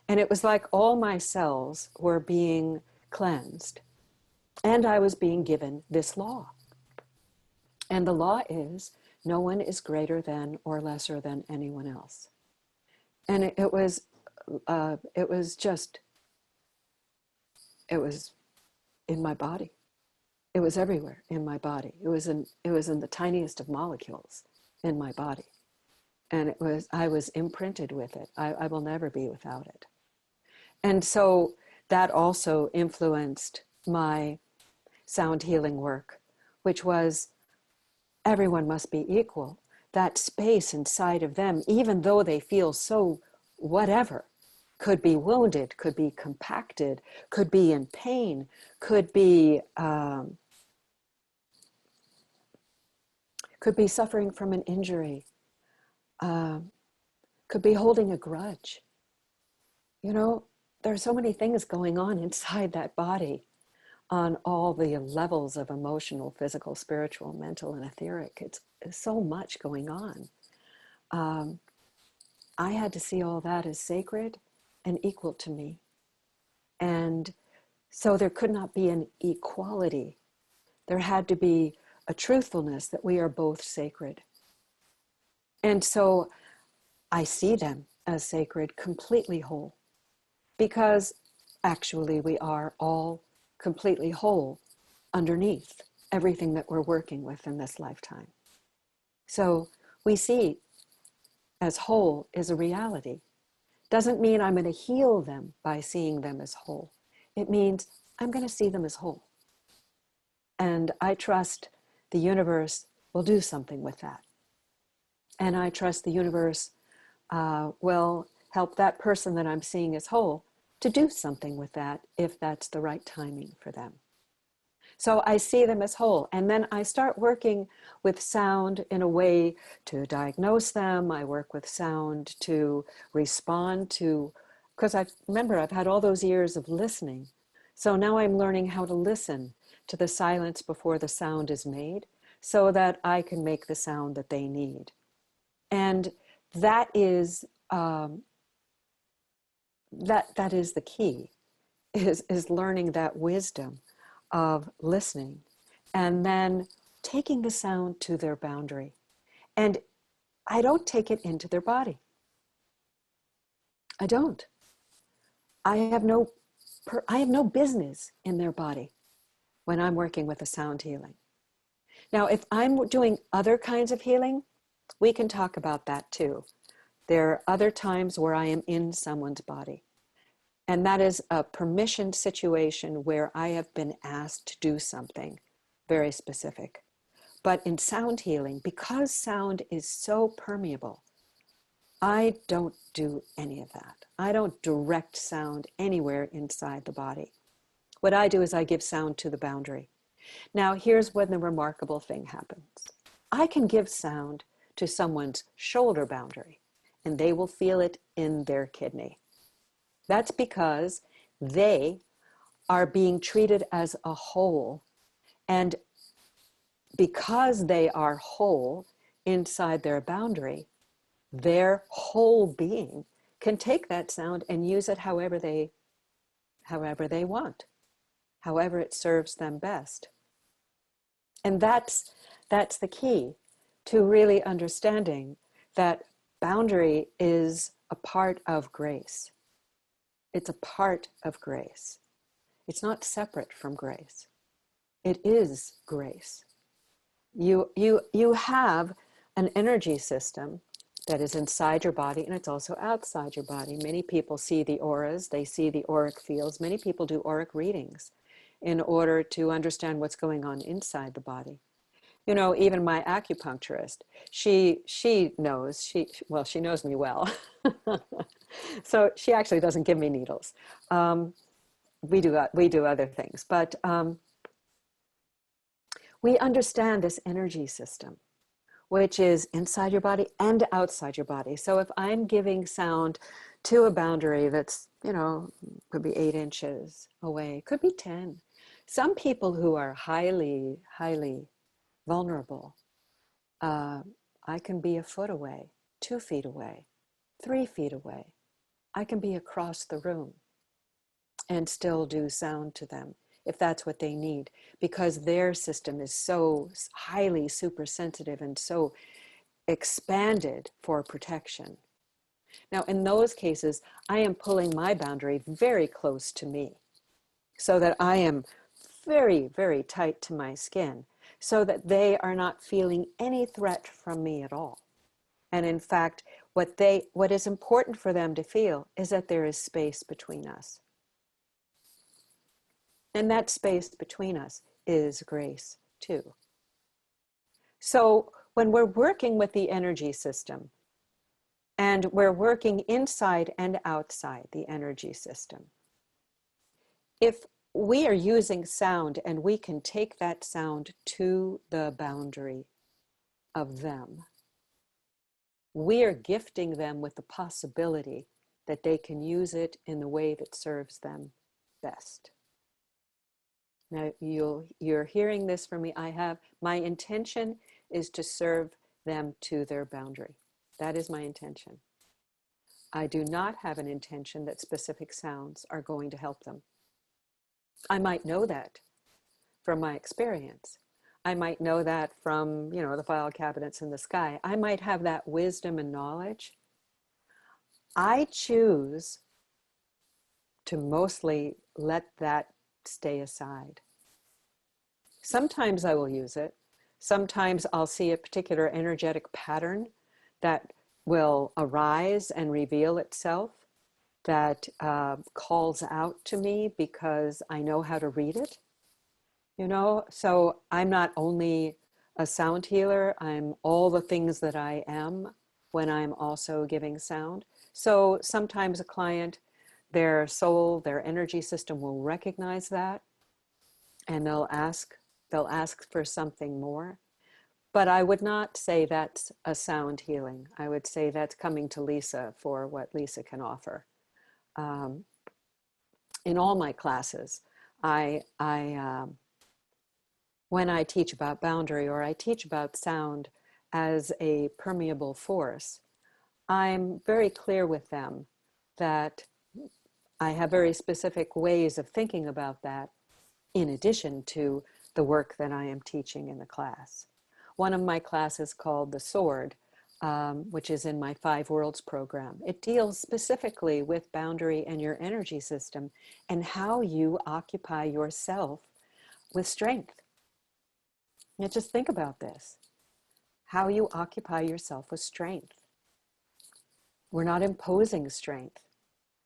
And it was like all my cells were being cleansed. And I was being given this law. And the law is no one is greater than or lesser than anyone else. And it was just, it was in my body. It was everywhere in my body. It was in the tiniest of molecules in my body. And I was imprinted with it. I will never be without it. And so that also influenced my sound healing work, which was everyone must be equal. That space inside of them, even though they feel so whatever, could be wounded, could be compacted, could be in pain, could be suffering from an injury, could be holding a grudge. You know, there are so many things going on inside that body on all the levels of emotional, physical, spiritual, mental, and etheric. It's so much going on. I had to see all that as sacred and equal to me. And so there could not be an equality. There had to be a truthfulness that we are both sacred. And so I see them as sacred, completely whole, because actually we are all completely whole underneath everything that we're working with in this lifetime. So we see as whole is a reality. Doesn't mean I'm going to heal them by seeing them as whole. It means I'm going to see them as whole. And I trust the universe will do something with that. And I trust the universe will help that person that I'm seeing as whole to do something with that if that's the right timing for them. So I see them as whole. And then I start working with sound in a way to diagnose them. I work with sound to respond to, because remember, I've had all those years of listening. So now I'm learning how to listen to the silence before the sound is made so that I can make the sound that they need. And that is that is the key, is learning that wisdom of listening and then taking the sound to their boundary. And I don't take it into their body. I don't. I have no business in their body when I'm working with a sound healing. Now, if I'm doing other kinds of healing, we can talk about that too. There are other times where I am in someone's body. And that is a permission situation where I have been asked to do something very specific. But in sound healing, because sound is so permeable, I don't do any of that. I don't direct sound anywhere inside the body. What I do is I give sound to the boundary. Now, here's when the remarkable thing happens. I can give sound to someone's shoulder boundary, and they will feel it in their kidney. That's because they are being treated as a whole. And because they are whole inside their boundary, their whole being can take that sound and use it however they want, however it serves them best. And that's the key to really understanding that boundary is a part of grace. It's a part of grace. It's not separate from grace. It is grace. You have an energy system that is inside your body, and it's also outside your body. Many people see the auras, they see the auric fields. Many people do auric readings in order to understand what's going on inside the body. You know, even my acupuncturist, she knows, she knows me well. So she actually doesn't give me needles. Um, we do other things, but we understand this energy system, which is inside your body and outside your body. So if I'm giving sound to a boundary that's, could be 8 inches away, could be 10. Some people who are highly, highly vulnerable, uh, I can be a foot away, 2 feet away, 3 feet away. I can be across the room and still do sound to them if that's what they need, because their system is so highly super sensitive and so expanded for protection. Now, in those cases, I am pulling my boundary very close to me so that I am very, very tight to my skin so that they are not feeling any threat from me at all. And in fact, what is important for them to feel is that there is space between us. And that space between us is grace too. So when we're working with the energy system, and we're working inside and outside the energy system, if we are using sound and we can take that sound to the boundary of them, we are gifting them with the possibility that they can use it in the way that serves them best. Now, you're hearing this from me. My intention is to serve them to their boundary. That is my intention. I do not have an intention that specific sounds are going to help them. I might know that from my experience. I might know that from, the file cabinets in the sky. I might have that wisdom and knowledge. I choose to mostly let that stay aside. Sometimes I will use it. Sometimes I'll see a particular energetic pattern that will arise and reveal itself, that calls out to me because I know how to read it. So I'm not only a sound healer, I'm all the things that I am when I'm also giving sound. So sometimes a client, their soul, their energy system will recognize that, and they'll ask for something more. But I would not say that's a sound healing. I would say that's coming to Lisa for what Lisa can offer. Um, in all my classes, I when I teach about boundary or I teach about sound as a permeable force, I'm very clear with them that I have very specific ways of thinking about that in addition to the work that I am teaching in the class. One of my classes called The Sword, which is in my 5 Worlds program. It deals specifically with boundary and your energy system and how you occupy yourself with strength. Now just think about this, how you occupy yourself with strength. We're not imposing strength.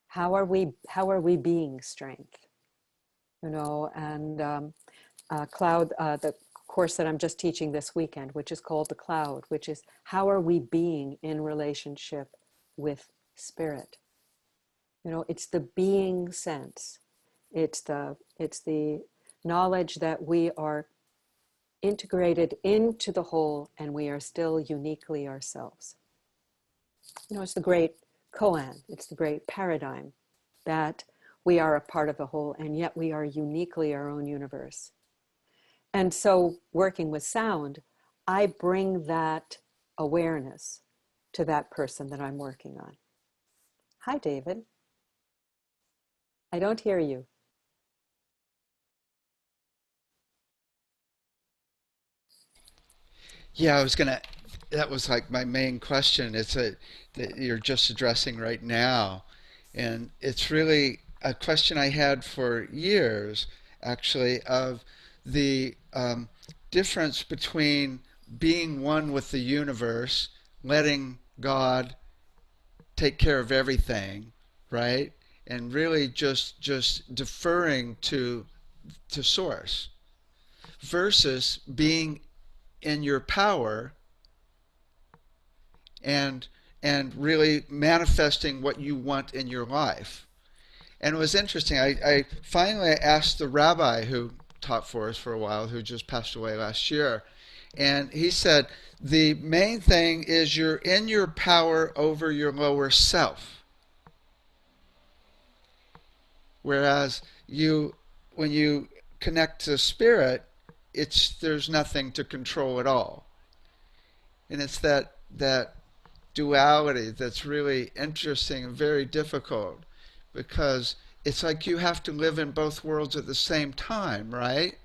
How are we being strength? And the course that I'm just teaching this weekend, which is called The Cloud, which is how are we being in relationship with spirit? It's the being sense. It's the knowledge that we are integrated into the whole and we are still uniquely ourselves. It's the great koan, it's the great paradigm that we are a part of the whole and yet we are uniquely our own universe. And so working with sound, I bring that awareness to that person that I'm working on. Hi, David. I don't hear you. Yeah, that was like my main question. That you're just addressing right now. And it's really a question I had for years, actually, of the difference between being one with the universe, letting God take care of everything, right? And really just deferring to source versus being in your power and and really manifesting what you want in your life. And it was interesting. I finally asked the rabbi who taught for us for a while, who just passed away last year, and he said the main thing is you're in your power over your lower self. Whereas when you connect to spirit, there's nothing to control at all, and it's that duality that's really interesting and very difficult, because it's like you have to live in both worlds at the same time, right?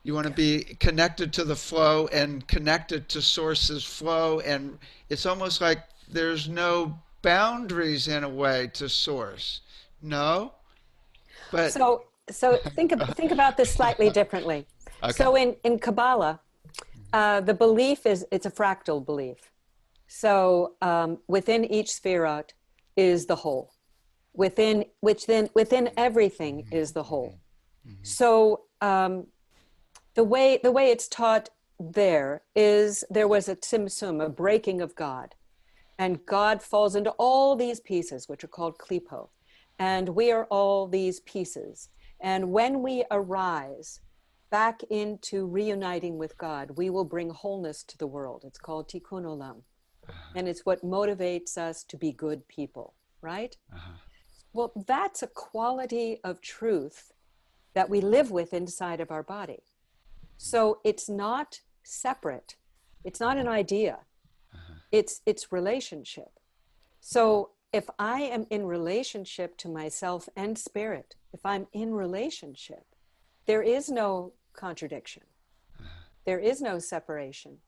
You want to be connected to the flow and connected to source's flow, and it's almost like there's no boundaries in a way to source. No? But So think about this slightly differently. okay. So in Kabbalah, the belief is it's a fractal belief. So within each spherot is the whole. Within everything is the whole. So the way it's taught there is there was a tzimtzum, a breaking of God, and God falls into all these pieces, which are called klipo, and we are all these pieces. And when we arise back into reuniting with God, we will bring wholeness to the world. It's called tikkun olam, and it's what motivates us to be good people, right? Well, that's a quality of truth that we live with inside of our body. So it's not separate. It's not an idea. It's relationship. So if I am in relationship to myself and spirit, if I'm in relationship, there is no contradiction. There is no separation,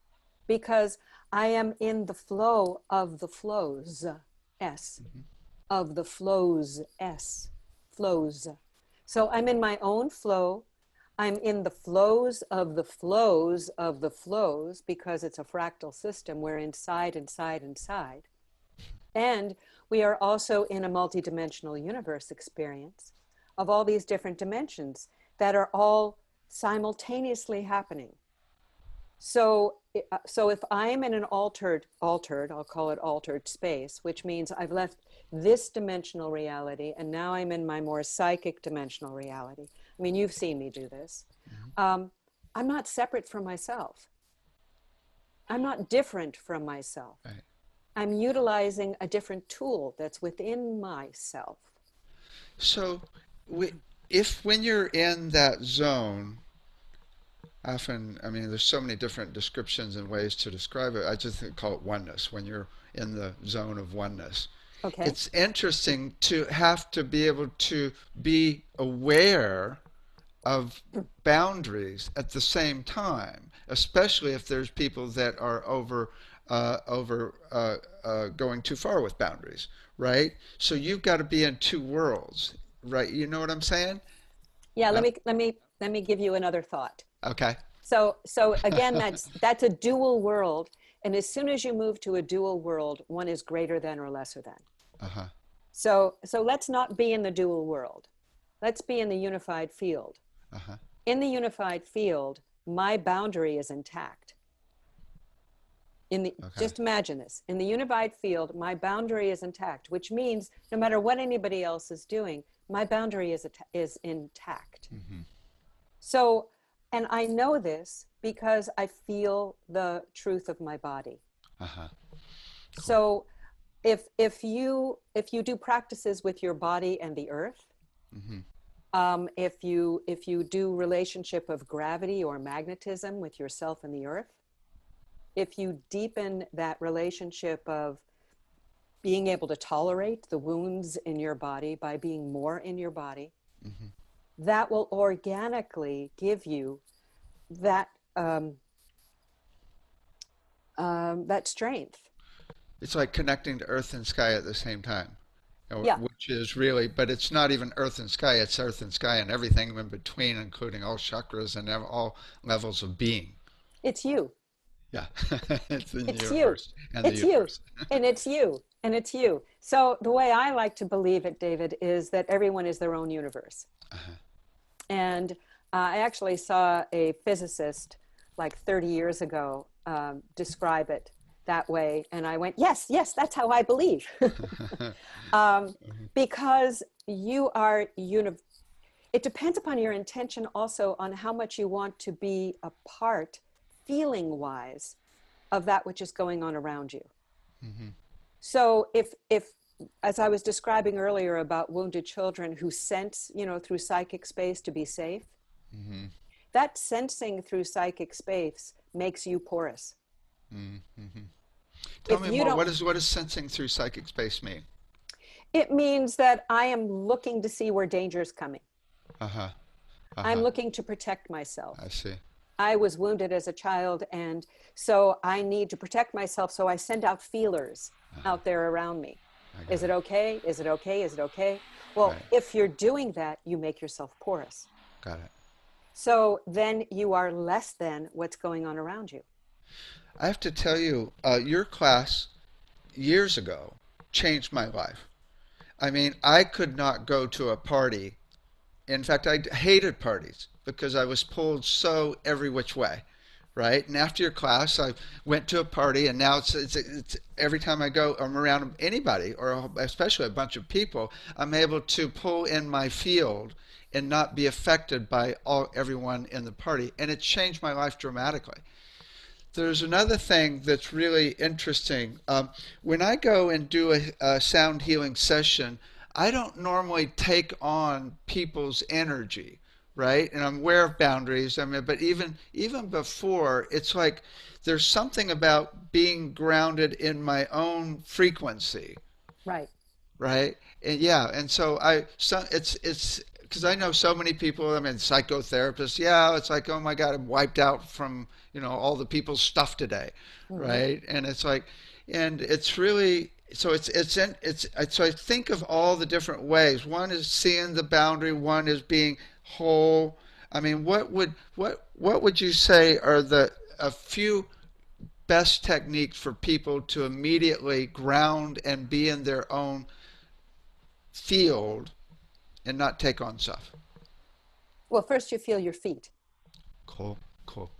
because I am in the flow of the flows, S, of the flows, S, flows. So I'm in my own flow. I'm in the flows of the flows of the flows, because it's a fractal system. We're inside, inside, inside. And we are also in a multidimensional universe experience of all these different dimensions that are all simultaneously happening. So if I'm in an altered, I'll call it altered space, which means I've left this dimensional reality and now I'm in my more psychic dimensional reality. I mean, you've seen me do this. I'm not separate from myself. I'm not different from myself. Right. I'm utilizing a different tool that's within myself. So, if when you're in that zone, often, I mean, there's so many different descriptions and ways to describe it. I just call it oneness, when you're in the zone of oneness. Okay. It's interesting to have to be able to be aware of boundaries at the same time, especially if there's people that are going too far with boundaries, right? So you've got to be in two worlds, right? You know what I'm saying? Yeah, Uh, let me give you another thought. okay. So again, that's a dual world, and as soon as you move to a dual world, one is greater than or lesser than. Uh-huh. So let's not be in the dual world. Let's be in the unified field. Uh-huh. In the unified field, my boundary is intact. Okay. Just imagine this. In the unified field, my boundary is intact, which means no matter what anybody else is doing, my boundary is intact. So, and I know this because I feel the truth of my body. Uh-huh. So if you do practices with your body and the earth, if you do relationship of gravity or magnetism with yourself and the earth, if you deepen that relationship of being able to tolerate the wounds in your body by being more in your body, that will organically give you that that strength. It's like connecting to earth and sky at the same time, Yeah, which is really, but it's not even earth and sky, it's earth and sky and everything in between, including all chakras and all levels of being. it's you. Yeah, it's the It's you. universe and the It's you. universe. And it's you. And it's you. So the way I like to believe it, David, is that everyone is their own universe. And I actually saw a physicist like 30 years ago describe it. that way. And I went, yes, yes, that's how I believe. um, because you are it depends upon your intention also on how much you want to be a part, feeling wise, of that which is going on around you. Mm-hmm. So if as I was describing earlier about wounded children who sense, through psychic space to be safe, Mm-hmm. that sensing through psychic space makes you porous. Mm-hmm. Tell If me you more. don't, What does sensing through psychic space mean? it means that I am looking to see where danger is coming. Uh-huh. I'm Uh-huh. looking to protect myself. I see. I was wounded as a child, and so I need to protect myself. So I send out feelers out there around me. I got Is it it. okay? Is it okay? Is it okay? Right. Well, if you're doing that, you make yourself porous. Got it. So then you are less than what's going on around you. I have to tell you, your class years ago changed my life. I mean, I could not go to a party. In fact, I hated parties because I was pulled so every which way, right? And after your class, I went to a party, and now it's every time I go, I'm around anybody, or especially a bunch of people, I'm able to pull in my field and not be affected by everyone in the party, and it changed my life dramatically. There's another thing that's really interesting. When I go and do a sound healing session, I don't normally take on people's energy, right? And I'm aware of boundaries. I mean, but even before, it's like there's something about being grounded in my own frequency, Right. right? And yeah, and so it's because I know so many people. I mean, psychotherapists. Yeah, it's like, oh my God, I'm wiped out from all the people's stuff today, Mm-hmm. right? And it's like, and it's really so so I think of all the different ways. One is seeing the boundary. One is being whole. I mean, what would you say are the a few best techniques for people to immediately ground and be in their own field and not take on stuff? Well, first you feel your feet. Cool, cool,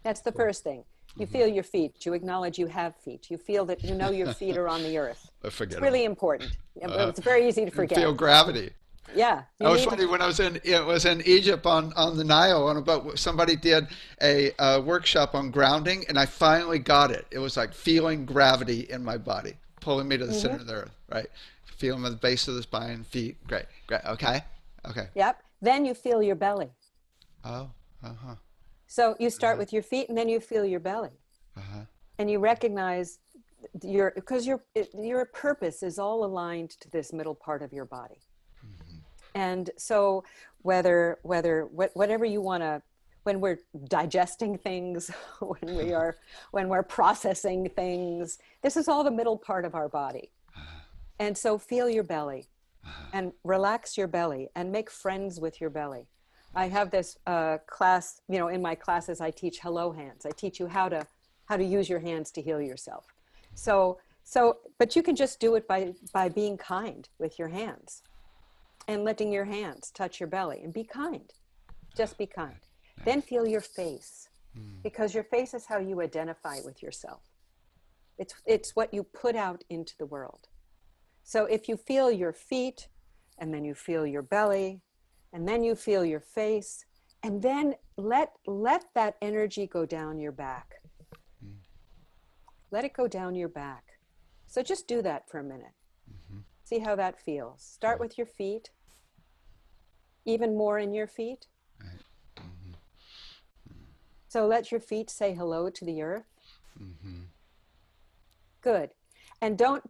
That's the cool. first thing. You Hmm. feel your feet. You acknowledge you have feet. You feel that your feet are on the earth. I It's forget them. really important. Uh, It's very easy to and feel forget. gravity. Yeah, That you was need to. funny when I was in it was in Egypt on the Nile on a boat. Somebody did a workshop on grounding, and I finally got it. It was like feeling gravity in my body, pulling me to the center Hmm. of the earth. Right, feeling the base of the spine, feet. Great, great. Okay, okay. Yep. Then you feel your belly. Oh, uh huh, So you uh start huh, with your feet, and then you feel your belly, uh huh. and you recognize because your purpose is all aligned to this middle part of your body. And so whatever you want to, when we're digesting things, when we're processing things, this is all the middle part of our body. And so feel your belly and relax your belly and make friends with your belly. I have this class, in my classes I teach hello hands. I teach you how to use your hands to heal yourself. But you can just do it by being kind with your hands and letting your hands touch your belly and be kind. Just be kind. Then Nice. feel your face, Mm, because your face is how you identify with yourself. It's what you put out into the world. So if you feel your feet, and then you feel your belly, and then you feel your face, and then let that energy go down your back. mm, Let it go down your back. So just do that for a minute. mm-hmm. See how that feels. Start Cool. with your feet, even more in your feet. Right. Mm-hmm. So let your feet say hello to the earth. Mm-hmm. Good. And don't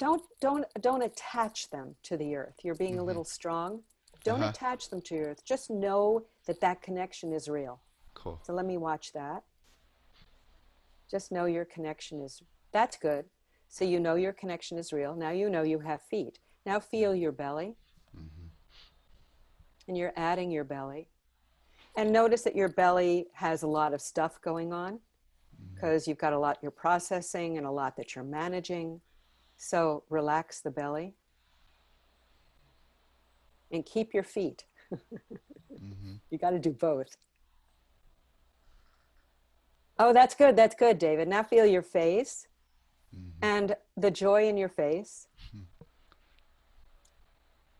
attach them to the earth. You're being a Mm-hmm. little strong. Don't Uh-huh. attach them to the earth. Just know that connection is real. Cool. So let me watch that. Just know your connection is, that's good. So you know your connection is real. Now you know you have feet. Now feel your belly, Mm-hmm. and you're adding your belly. And notice that your belly has a lot of stuff going on, Mm-hmm. because you've got a lot you're processing and a lot that you're managing. So relax the belly and keep your feet. Mm-hmm. You got to do both. Oh, that's good. That's good, David. Now feel your face. Mm-hmm. and the joy in your face,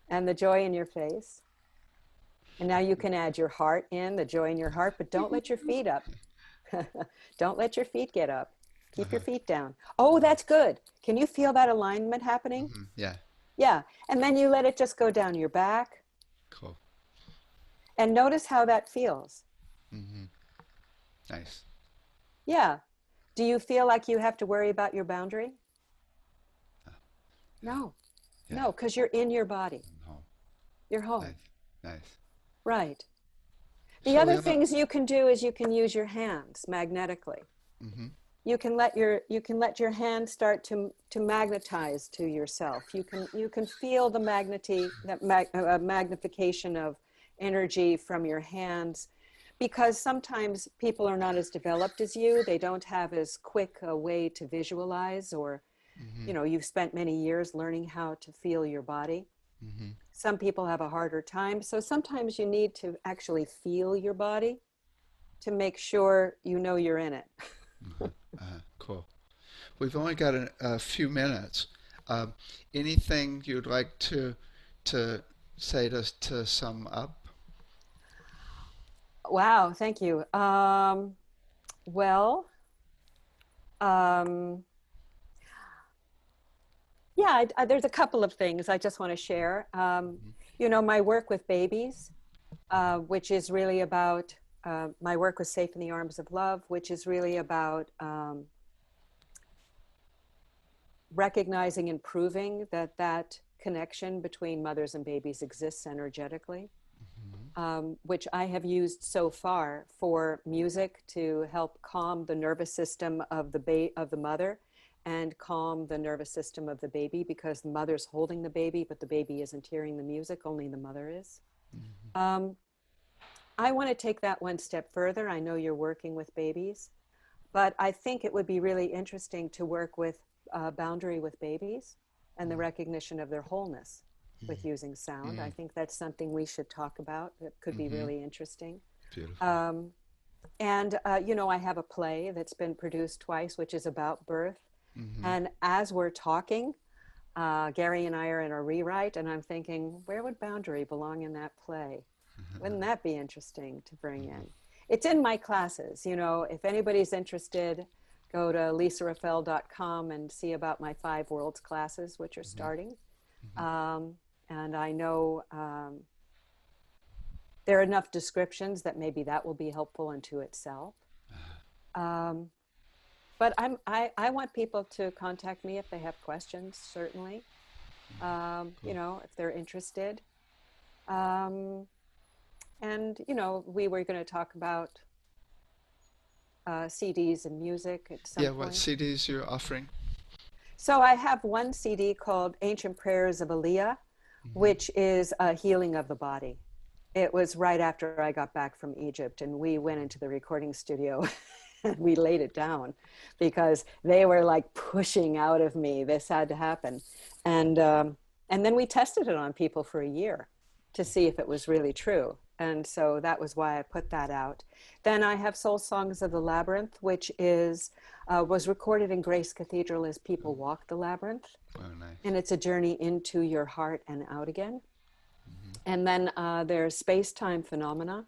and the joy in your face. And now you can add your heart in, the joy in your heart, but don't let your feet up. Don't let your feet get up. Keep your Uh-huh. feet down. Oh, that's good. Can you feel that alignment happening? Mm-hmm. Yeah. Yeah. And then you let it just go down your back Cool. and notice how that feels. Mm-hmm. Nice. Yeah. Do you feel like you have to worry about your boundary? Uh, yeah. No, Yeah. no, because you're in your body. Oh, You're home. nice. Nice. Right. The So other Leona. things you can do is you can use your hands magnetically. Mm-hmm. You can let your hand start to magnetize to yourself. You can feel the magnification of energy from your hands, because sometimes people are not as developed as you. They don't have as quick a way to visualize, or Mm-hmm. you've spent many years learning how to feel your body. Mm-hmm. Some people have a harder time, so sometimes you need to actually feel your body to make sure you know you're in it. Uh-huh. Cool. We've only got a few minutes. Um, Anything you'd like to say to sum up? Wow, thank you. Well, um, yeah, there's a couple of things I just want to share. Mm-hmm. My work with babies, which is really about my work with Safe in the Arms of Love, which is really about recognizing and proving that connection between mothers and babies exists energetically. Mm-hmm. Which I have used so far for music to help calm the nervous system of the mother, and calm the nervous system of the baby, because the mother's holding the baby, but the baby isn't hearing the music, only the mother is. Mm-hmm. Um, I want to take that one step further. I know you're working with babies, but I think it would be really interesting to work with boundary with babies and the recognition of their wholeness with using sound. I Mm-hmm. think that's something we should talk about. That could be Mm-hmm. really interesting. Beautiful. Um, and, I have a play that's been produced twice, which is about birth. Mm-hmm. And as we're talking, Gary and I are in a rewrite, and I'm thinking, where would boundary belong in that play? Wouldn't that be interesting to bring in? It's in my classes. If anybody's interested, go to lisarafel.com and see about my 5 worlds classes, which are Mm-hmm. starting. Mm-hmm. And I know there are enough descriptions that maybe that will be helpful unto itself. Um, but I want people to contact me if they have questions, certainly, Cool. if they're interested. Um, and, we were going to talk about CDs and music at some Yeah, what point. CDs you're offering? So I have one CD called Ancient Prayers of Aliyah, Mm-hmm. which is a healing of the body. It was right after I got back from Egypt, and we went into the recording studio and we laid it down because they were like pushing out of me. This had to happen. And then we tested it on people for a year to see if it was really true. And so that was why I put that out. Then I have Soul Songs of the Labyrinth, which was recorded in Grace Cathedral as people walk the labyrinth. Oh, nice. And it's a journey into your heart and out again. Mm-hmm. And then there's Space Time Phenomena,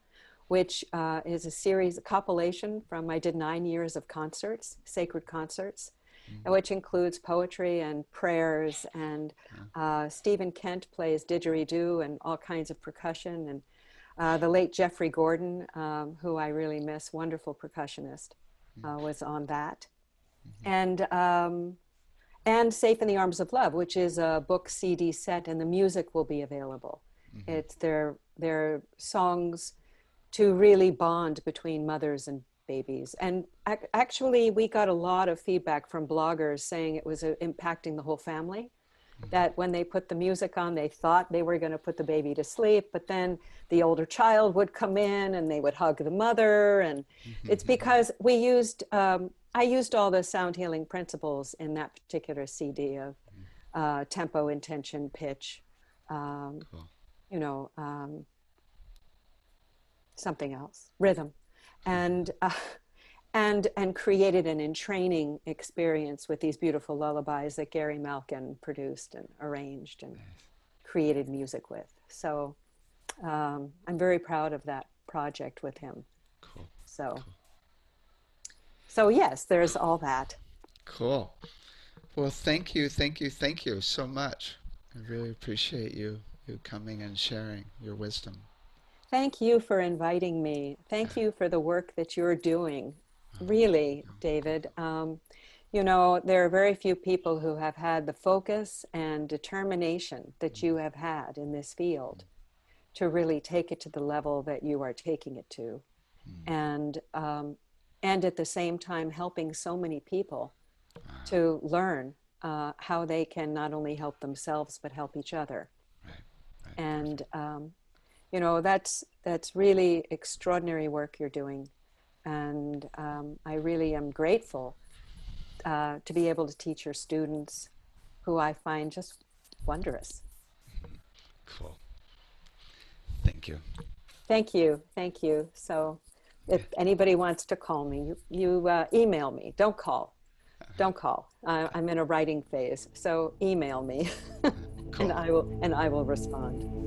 which is a compilation from, I did 9 years of concerts, sacred concerts, Mm-hmm. which includes poetry and prayers. And Yeah. Stephen Kent plays didgeridoo and all kinds of percussion. And the late Jeffrey Gordon, who I really miss, wonderful percussionist, was on that. Mm-hmm. And Safe in the Arms of Love, which is a book CD set, and the music will be available. Mm-hmm. It's their songs to really bond between mothers and babies. And actually, we got a lot of feedback from bloggers saying it was impacting the whole family. That when they put the music on, they thought they were going to put the baby to sleep, but then the older child would come in and they would hug the mother. And it's Mm-hmm. because I used all the sound healing principles in that particular CD of tempo, intention, pitch, um, Cool. you know, um, something else, rhythm. And and created an entraining experience with these beautiful lullabies that Gary Malkin produced and arranged and created music with. So I'm very proud of that project with him. Cool. So, Cool. so yes, there's all that. Cool. Well, thank you, thank you, thank you so much. I really appreciate you coming and sharing your wisdom. Thank you for inviting me. Thank you for the work that you're doing. Really, David. You know, there are very few people who have had the focus and determination that you have had in this field to really take it to the level that you are taking it to, and and at the same time helping so many people to learn how they can not only help themselves but help each other. Right, right, And perfect. you know, that's really extraordinary work you're doing, and I really am grateful to be able to teach your students, who I find just wondrous. Cool. Thank you. Thank you, thank you. So, if anybody wants to call me, you email me. Don't call. Don't call. I'm in a writing phase, so email me, Cool. and I will respond.